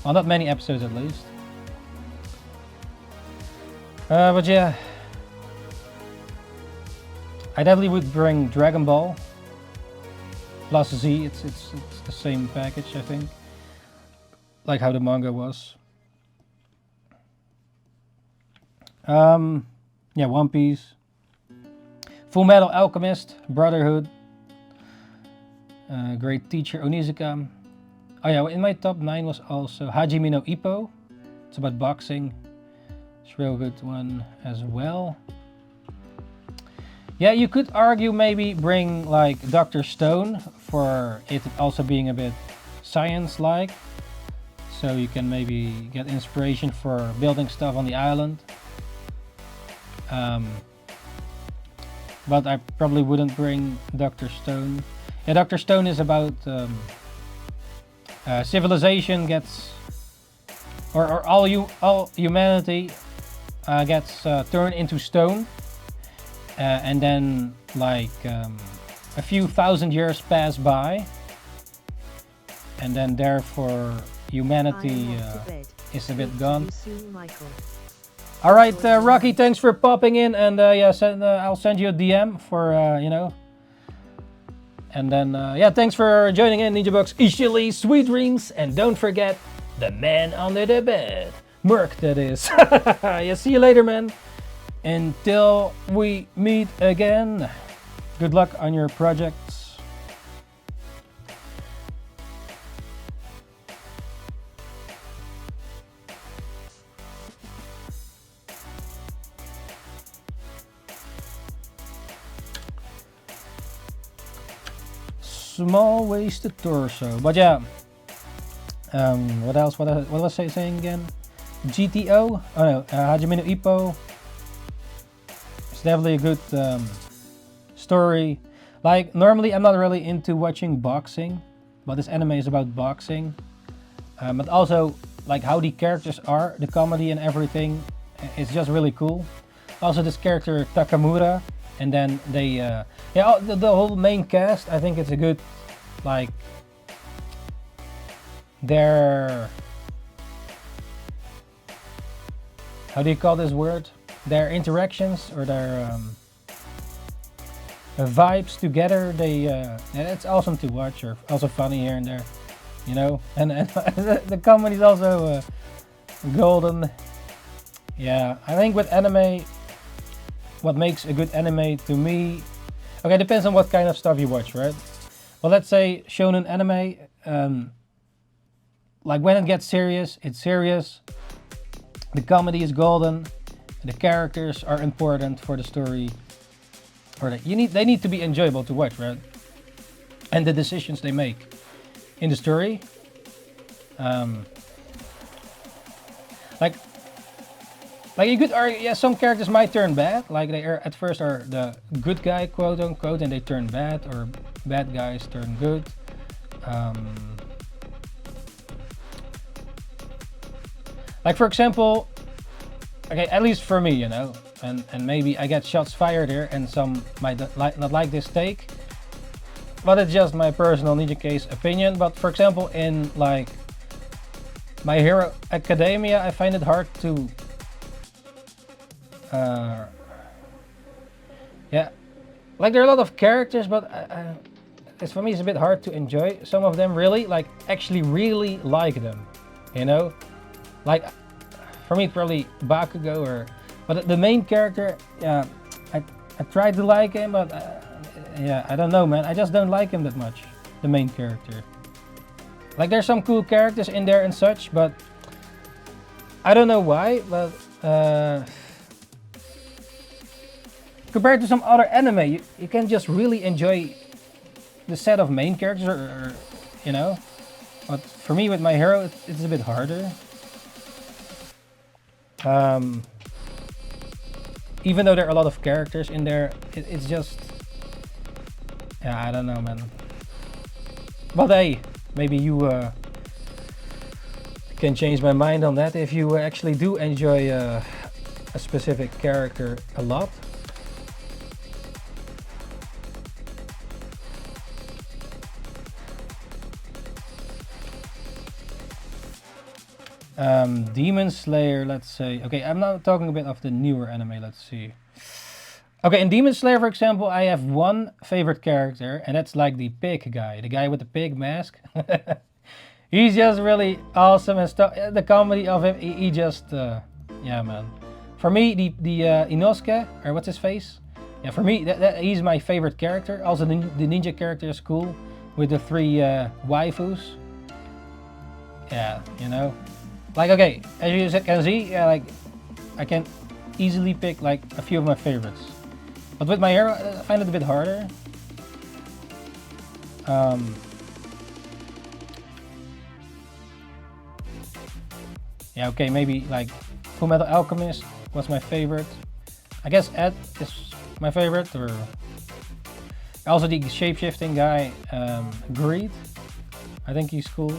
Well, not many episodes at least. But yeah, I definitely would bring Dragon Ball plus Z. It's the same package, I think, like how the manga was. Yeah, One Piece, Full Metal Alchemist, Brotherhood, Great Teacher Onizuka. Oh yeah, in my top 9 was also Hajime no Ippo. It's about boxing. It's a real good one as well. Yeah, you could argue maybe bring like Dr. Stone for it also being a bit science-like. So you can maybe get inspiration for building stuff on the island. But I probably wouldn't bring Dr. Stone. Yeah, Dr. Stone is about civilization gets, or all humanity gets turned into stone. And then like a few thousand years pass by, and then therefore humanity is a bit gone. Alright, Rocky, thanks for popping in, and yeah, I'll send you a DM for, you know. And then, yeah, thanks for joining in, NinjaBox. Ishili, sweet dreams, and don't forget, the man under the bed. Merc, that is. Yeah, see you later, man. Until we meet again, good luck on your projects. Small waisted torso, but yeah. What else? What was I saying again? GTO? Oh no, Hajime no Ippo. It's definitely a good story. Like normally I'm not really into watching boxing, but this anime is about boxing. But also like how the characters are, the comedy and everything. It's just really cool. Also this character Takamura. And then they, yeah, the whole main cast, I think it's a good, like, their, how do you call this word? Their interactions or their vibes together, they, it's awesome to watch, or also funny here and there, you know? And the comedy is also golden. Yeah, I think with anime, what makes a good anime to me, okay, depends on what kind of stuff you watch, right? Well, let's say shonen anime, like when it gets serious, it's serious, the comedy is golden, the characters are important for the story, or they need to be enjoyable to watch, right? And the decisions they make in the story, Like you could argue, yeah, some characters might turn bad, like they are at first are the good guy, quote unquote, and they turn bad, or bad guys turn good. Like for example, okay, at least for me, you know, and maybe I get shots fired here, and some might not like this take, but it's just my personal Ninjakees opinion. But for example, in like My Hero Academia, I find it hard to yeah, like there are a lot of characters, but it's for me it's a bit hard to enjoy some of them, really, like actually really like them, you know, like for me it's probably Bakugo, or but the main character, yeah, I tried to like him, but yeah, I don't know, man, I just don't like him that much, the main character. Like there's some cool characters in there and such, but I don't know why, but compared to some other anime, you can just really enjoy the set of main characters, or you know. But for me, with My Hero, it's a bit harder. Even though there are a lot of characters in there, it's just, yeah, I don't know, man. But hey, maybe you can change my mind on that if you actually do enjoy a specific character a lot. Demon Slayer, let's say. Okay, I'm not talking a bit of the newer anime, let's see. Okay, in Demon Slayer, for example, I have one favorite character, and that's like the pig guy, the guy with the pig mask. He's just really awesome and stuff. The comedy of him, he just, yeah, man. For me, the Inosuke, or what's his face? Yeah, for me, he's my favorite character. Also, the ninja character is cool, with the 3 waifus. Yeah, you know. Like, okay, as you can see, yeah, like I can easily pick like a few of my favorites. But with My Hero, I find it a bit harder. Yeah, okay, maybe like Fullmetal Alchemist was my favorite. I guess Ed is my favorite, or also the shape-shifting guy, Greed. I think he's cool.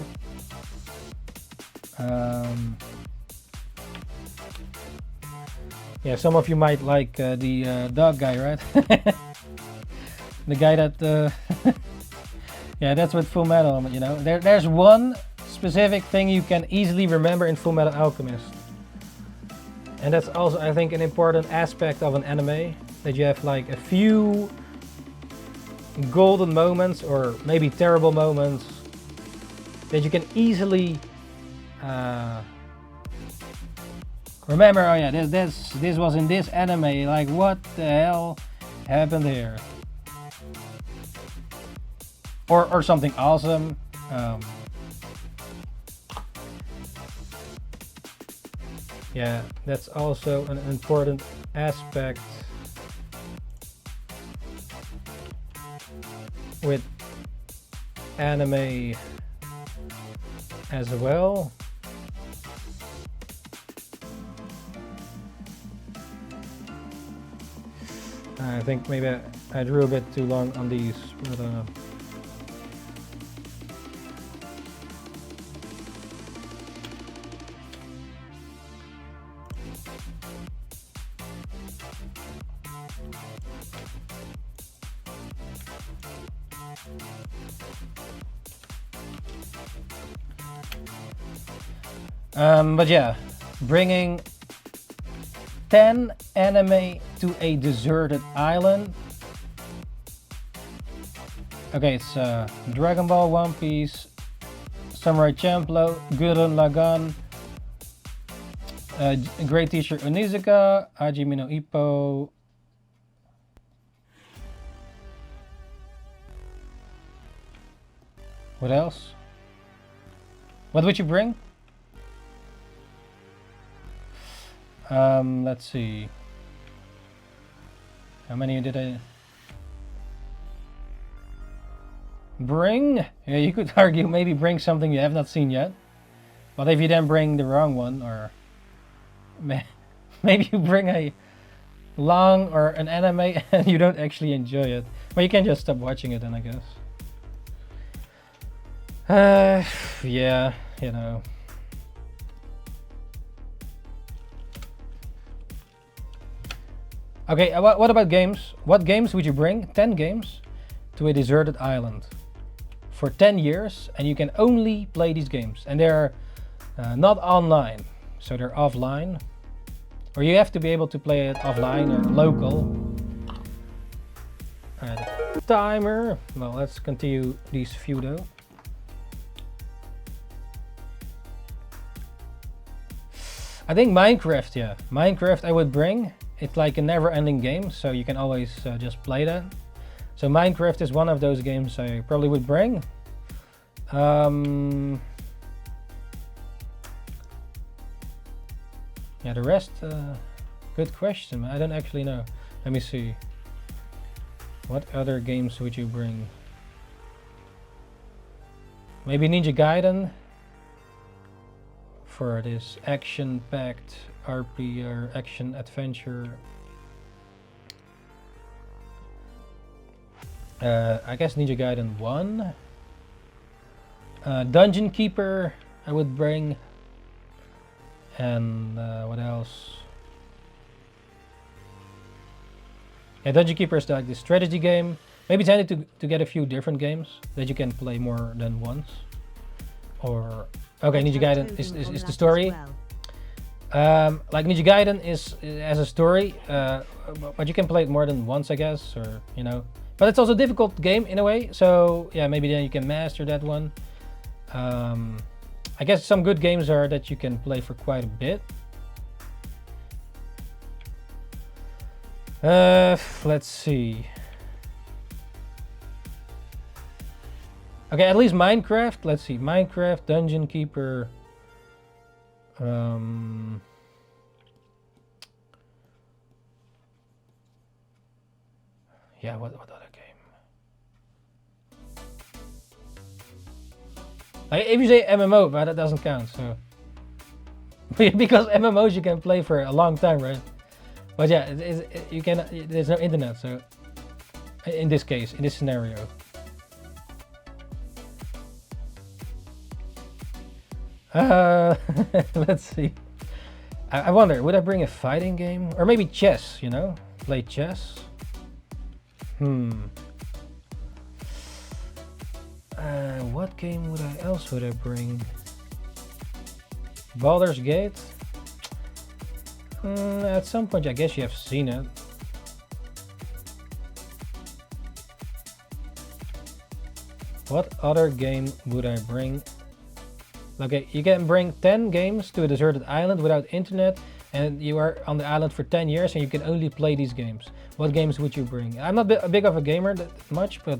Yeah, some of you might like the dog guy, right? The guy that, yeah, that's with Fullmetal, you know. There's one specific thing you can easily remember in Fullmetal Alchemist. And that's also, I think, an important aspect of an anime. That you have like a few golden moments, or maybe terrible moments, that you can easily remember. Oh yeah, this was in this anime, like what the hell happened here, or something awesome. Yeah, that's also an important aspect with anime as well. I think maybe I drew a bit too long on these, but but yeah, bringing 10 anime to a deserted island. Okay, it's Dragon Ball, One Piece, Samurai Champloo, Gurren Lagann, Great Teacher Onizuka, Hajime no Ippo. What else? What would you bring? Let's see. How many did I bring? Yeah, you could argue maybe bring something you have not seen yet. But if you then bring the wrong one, or maybe you bring a long or an anime and you don't actually enjoy it. But you can just stop watching it then, I guess. Yeah, you know. Okay, what about games? What games would you bring? 10 games to a deserted island for 10 years, and you can only play these games. And they're not online, so they're offline. Or you have to be able to play it offline or local. Timer. Well, let's continue these few though. I think Minecraft, yeah. Minecraft I would bring. It's like a never-ending game, so you can always just play that. So Minecraft is one of those games I probably would bring. Yeah, the rest, good question. I don't actually know. Let me see. What other games would you bring? Maybe Ninja Gaiden for this action-packed RP or action adventure. I guess Ninja Gaiden 1. Dungeon Keeper I would bring. And what else? Yeah, Dungeon Keeper is like the strategy game. Maybe it's handy to get a few different games that you can play more than once. Or okay, Ninja Gaiden is the story. Like Ninja Gaiden is as a story, but you can play it more than once, I guess, or you know. But it's also a difficult game in a way. So yeah, maybe then you can master that one. I guess some good games are that you can play for quite a bit. Let's see. Okay, at least Minecraft. Let's see, Minecraft, Dungeon Keeper. Yeah, what other game? Like, if you say MMO, but that doesn't count, so because MMOs you can play for a long time, right? But yeah, you can. There's no internet, so in this case, in this scenario. Let's see. I wonder, would I bring a fighting game or maybe chess? You know, play chess. What game else would I bring? Baldur's Gate? At some point I guess you have seen it. What other game would I bring? Okay, you can bring 10 games to a deserted island without internet, and you are on the island for 10 years and you can only play these games. What games would you bring? I'm not a big of a gamer that much, but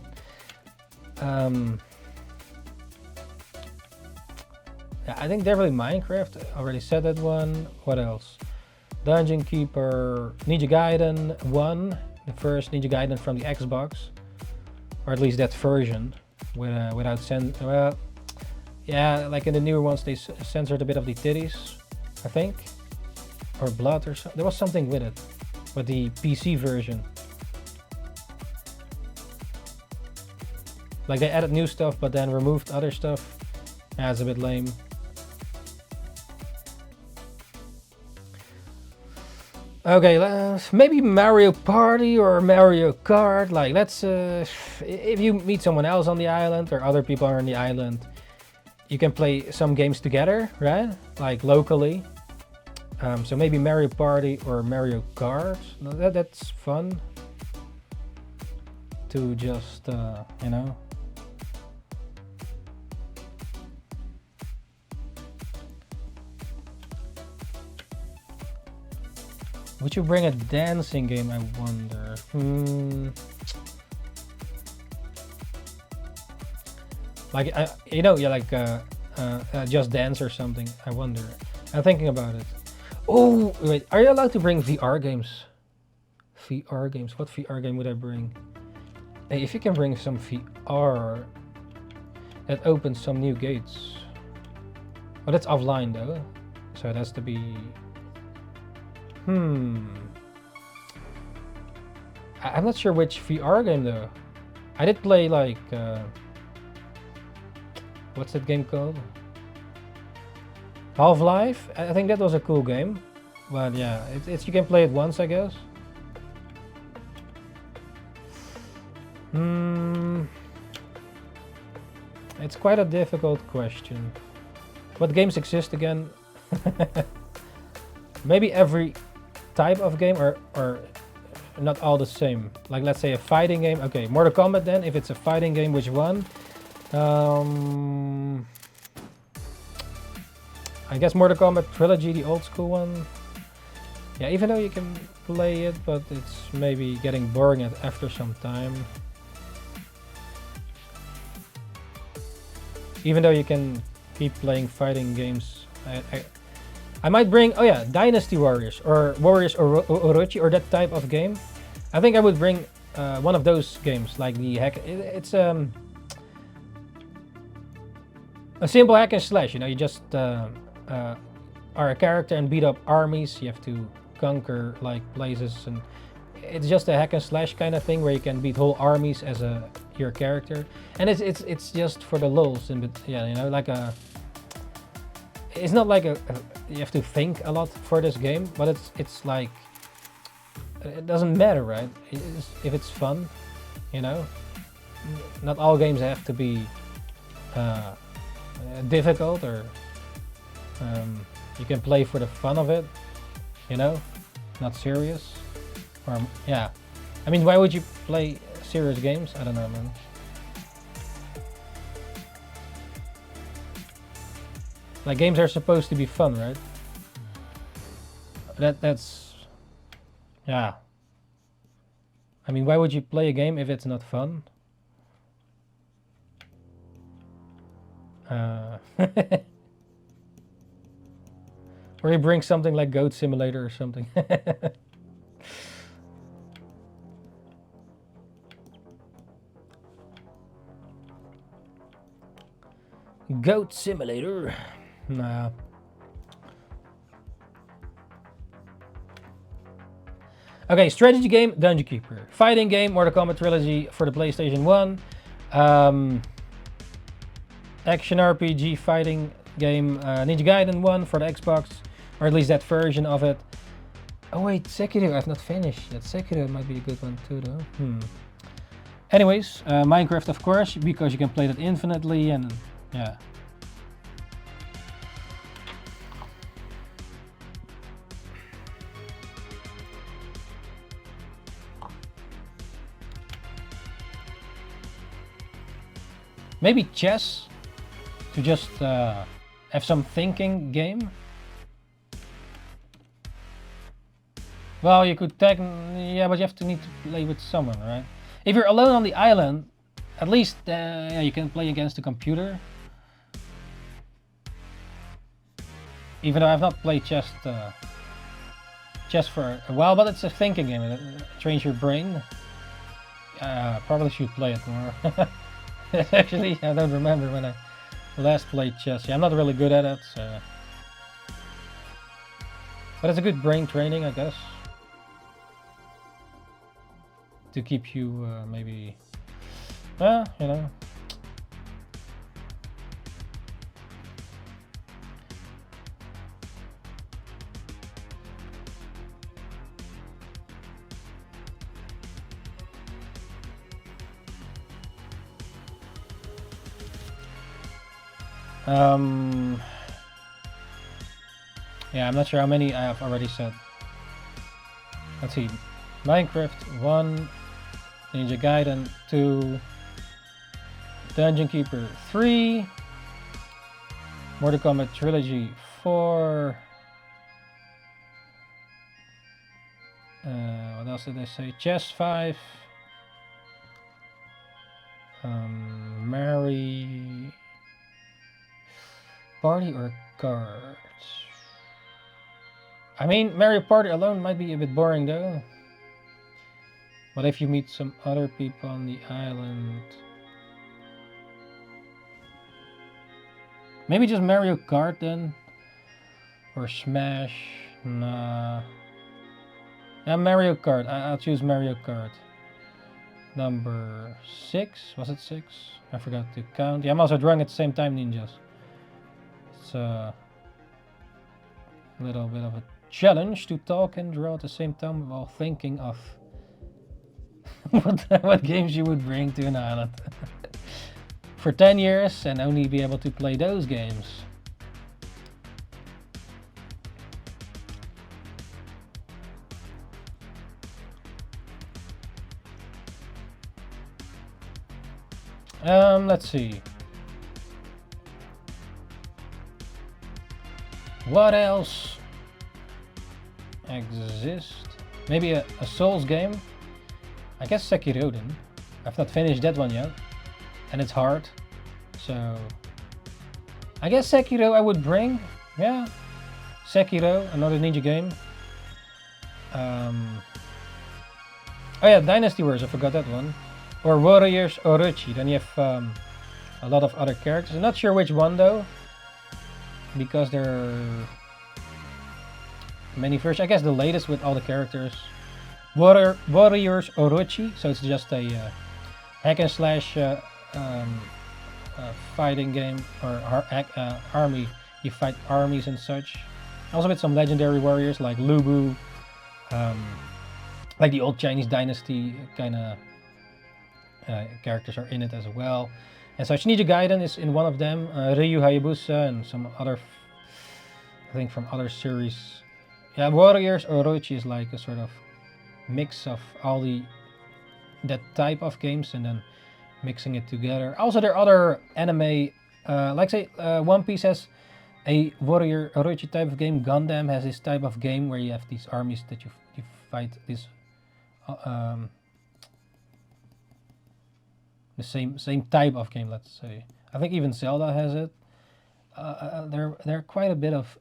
yeah, I think definitely Minecraft. I already said that one. What else? Dungeon Keeper, Ninja Gaiden 1, the first Ninja Gaiden from the Xbox, or at least that version, without well, yeah, like in the newer ones they censored a bit of the titties, I think, or blood or something. There was something with it, with the PC version. Like they added new stuff, but then removed other stuff. Yeah, it's a bit lame. Okay, maybe Mario Party or Mario Kart. Like, let's if you meet someone else on the island or other people are on the island, you can play some games together, right? Like locally. So maybe Mario Party or Mario Kart. That's fun to just you know. Would you bring a dancing game, I wonder? Like, you know, yeah, like Just Dance or something, I wonder. I'm thinking about it. Oh, wait, are you allowed to bring VR games? VR games, what VR game would I bring? Hey, if you can bring some VR, that opens some new gates. But that's offline though, so it has to be I'm not sure which VR game though. I did play like what's that game called? Half-Life. I think that was a cool game, but yeah, it's you can play it once, I guess. It's quite a difficult question. What games exist again? Maybe every type of game, or not all the same. Like let's say a fighting game. Okay, Mortal Kombat then. If it's a fighting game, which one? I guess Mortal Kombat Trilogy, the old school one. Yeah, even though you can play it, but it's maybe getting boring after some time. Even though you can keep playing fighting games, I might bring, oh yeah, Dynasty Warriors or Orochi or that type of game. I think I would bring one of those games, like the hack. It's a simple hack and slash. You know, you just are a character and beat up armies. You have to conquer like places, and it's just a hack and slash kind of thing where you can beat whole armies as your character, and it's just for the lulz. And yeah, you know, like a. It's not like you have to think a lot for this game, but it's like it doesn't matter, right? If it's fun, you know. Not all games have to be difficult, or you can play for the fun of it, you know, not serious. Or yeah, I mean, why would you play serious games? I don't know, man. Like games are supposed to be fun, right? That's yeah. I mean, why would you play a game if it's not fun? Or you bring something like Goat Simulator or something. Goat Simulator. Nah. Okay, strategy game, Dungeon Keeper. Fighting game, Mortal Kombat Trilogy for the PlayStation 1. Action RPG fighting game, Ninja Gaiden 1 for the Xbox. Or at least that version of it. Oh wait, Sekiro, I've not finished yet. Sekiro might be a good one too though. Anyways, Minecraft of course, because you can play that infinitely, and yeah. Maybe chess, to just have some thinking game. Well, you could yeah, but you have to need to play with someone, right? If you're alone on the island, at least yeah, you can play against the computer. Even though I've not played chess for a while, but it's a thinking game. It trains your brain. Probably should play it more. Actually, I don't remember when I last played chess. Yeah, I'm not really good at it, so. But it's a good brain training, I guess. To keep you maybe, well, you know. Yeah, I'm not sure how many I have already said. Let's see. Minecraft 1, Ninja Gaiden 2, Dungeon Keeper 3, Mortal Kombat Trilogy 4, what else did I say? Chess 5, Mary Party or Cards? I mean, Mario Party alone might be a bit boring though. But if you meet some other people on the island... Maybe just Mario Kart then? Or Smash? Nah. Mario Kart. I'll choose Mario Kart. Number 6. Was it 6? I forgot to count. Yeah, I'm also drawing at the same time, ninjas. It's a little bit of a challenge to talk and draw at the same time while thinking of what games you would bring to an island for 10 years and only be able to play those games. Let's see. What else exists? Maybe a Souls game? I guess Sekiro then. I've not finished that one yet. And it's hard. So I guess Sekiro I would bring. Yeah. Sekiro, another ninja game. Oh yeah, Dynasty Wars, I forgot that one. Or Warriors Orochi. Then you have a lot of other characters. I'm not sure which one though, because there are many versions. I guess the latest with all the characters. Warriors Orochi. So it's just a hack and slash fighting game, or army. You fight armies and such. Also with some legendary warriors like Lubu, like the old Chinese dynasty kind of characters are in it as well. And such. Ninja Gaiden is in one of them. Ryu Hayabusa and some other, I think from other series. Yeah, Warriors Orochi is like a sort of mix of all that type of games and then mixing it together. Also, there are other anime, like say One Piece has a Warrior Orochi type of game. Gundam has this type of game where you have these armies that you fight this. The same type of game, let's say. I think even Zelda has it. There are quite a bit of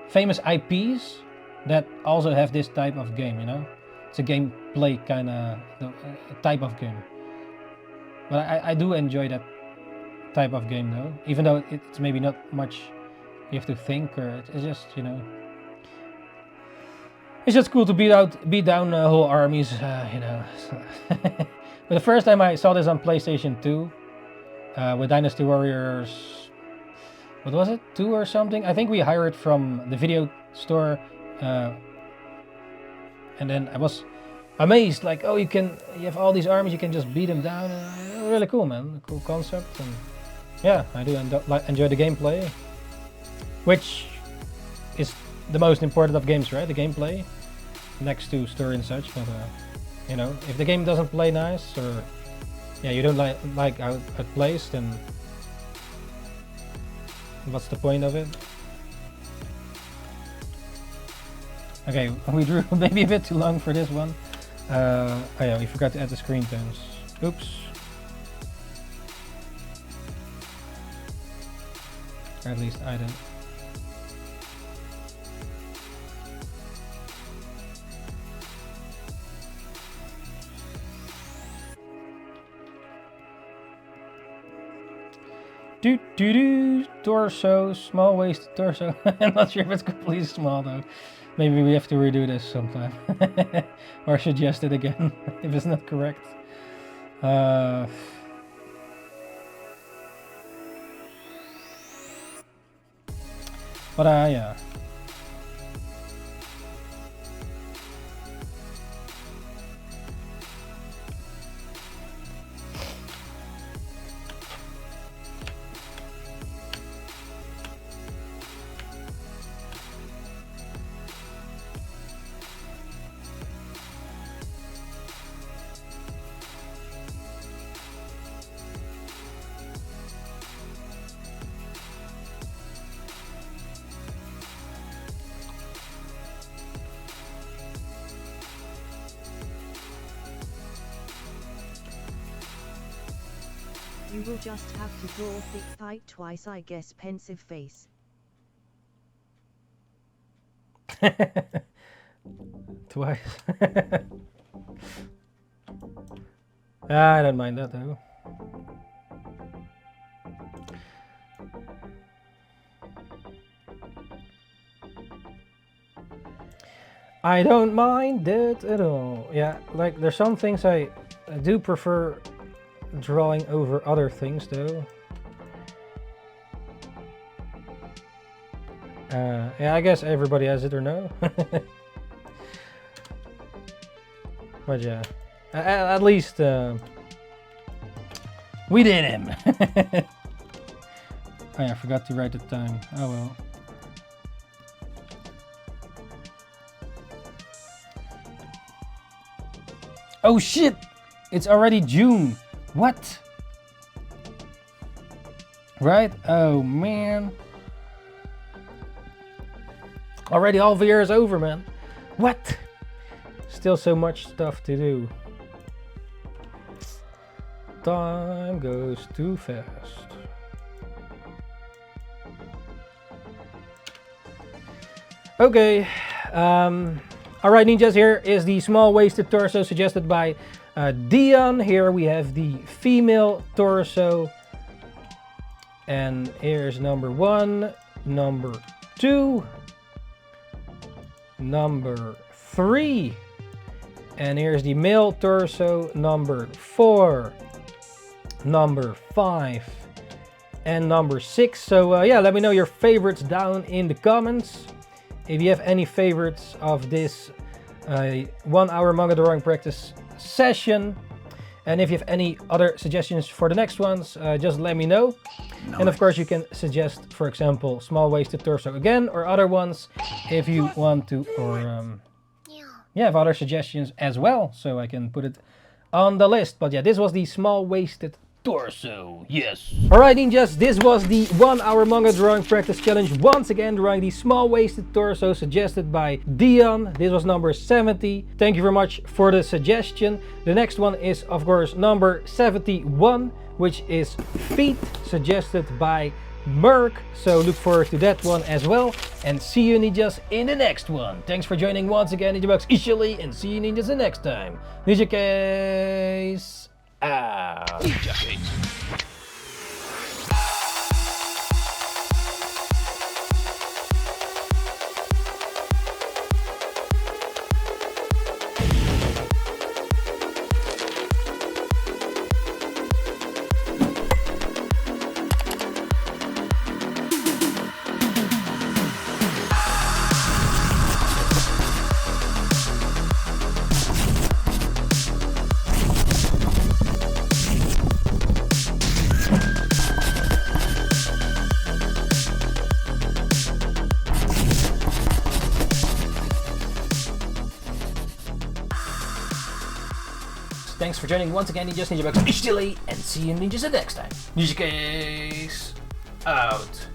famous IPs that also have this type of game, you know? It's a gameplay kind of type of game. But I do enjoy that type of game though, even though it's maybe not much you have to think, or it's just, you know, it's just cool to beat down whole armies, you know. But the first time I saw this on PlayStation 2 with Dynasty Warriors, what was it, 2 or something? I think we hired from the video store, and then I was amazed, like, oh, you have all these armies, you can just beat them down. Really cool, man, cool concept, and yeah, I do enjoy the gameplay, which is the most important of games, right? The gameplay, next to story and such. But you know, if the game doesn't play nice, or yeah, you don't like how it plays, then what's the point of it? Okay, we drew maybe a bit too long for this one. Oh yeah, we forgot to add the screen tones. Oops. Or at least I didn't. Torso, small waist torso. I'm not sure if it's completely small though. Maybe we have to redo this sometime. Or suggest it again if it's not correct. But yeah. You will just have to draw thick fight twice, I guess. Pensive face. Twice. I don't mind that though. I don't mind it at all. Yeah, like there's some things I do prefer drawing over other things though. Yeah, I guess everybody has it or no. But yeah, at least we did him. Oh yeah, I forgot to write the time. Oh well. Oh shit! It's already June. What? Right? Oh man. Already half a year is over, man. What? Still so much stuff to do. Time goes too fast. Okay. Alright, ninjas, here is the small waisted torso suggested by Dion. Here we have the female torso. And here's number 1, number 2, number 3. And here's the male torso, number 4, number 5, and number 6. So yeah, let me know your favorites down in the comments. If you have any favorites of this 1 hour manga drawing practice session, and if you have any other suggestions for the next ones, just let me know. Nice. And of course you can suggest, for example, small waisted torso again, or other ones if you want to, or yeah, have other suggestions as well, so I can put it on the list. But yeah, this was the small waisted torso. Yes. Alright, ninjas, this was the 1 hour manga drawing practice challenge. Once again, drawing the small waisted torso suggested by Dion. This was number 70. Thank you very much for the suggestion. The next one is, of course, number 71, which is feet, suggested by Merc. So look forward to that one as well. And see you, ninjas, in the next one. Thanks for joining once again, NINJABOX ishhh, and see you, ninjas, the next time. Ninjakees out. Ninjakees. Thanks for joining once again, ninjas, NINJABOX ishhh, and see you, ninjas, the next time. Ninjakees out.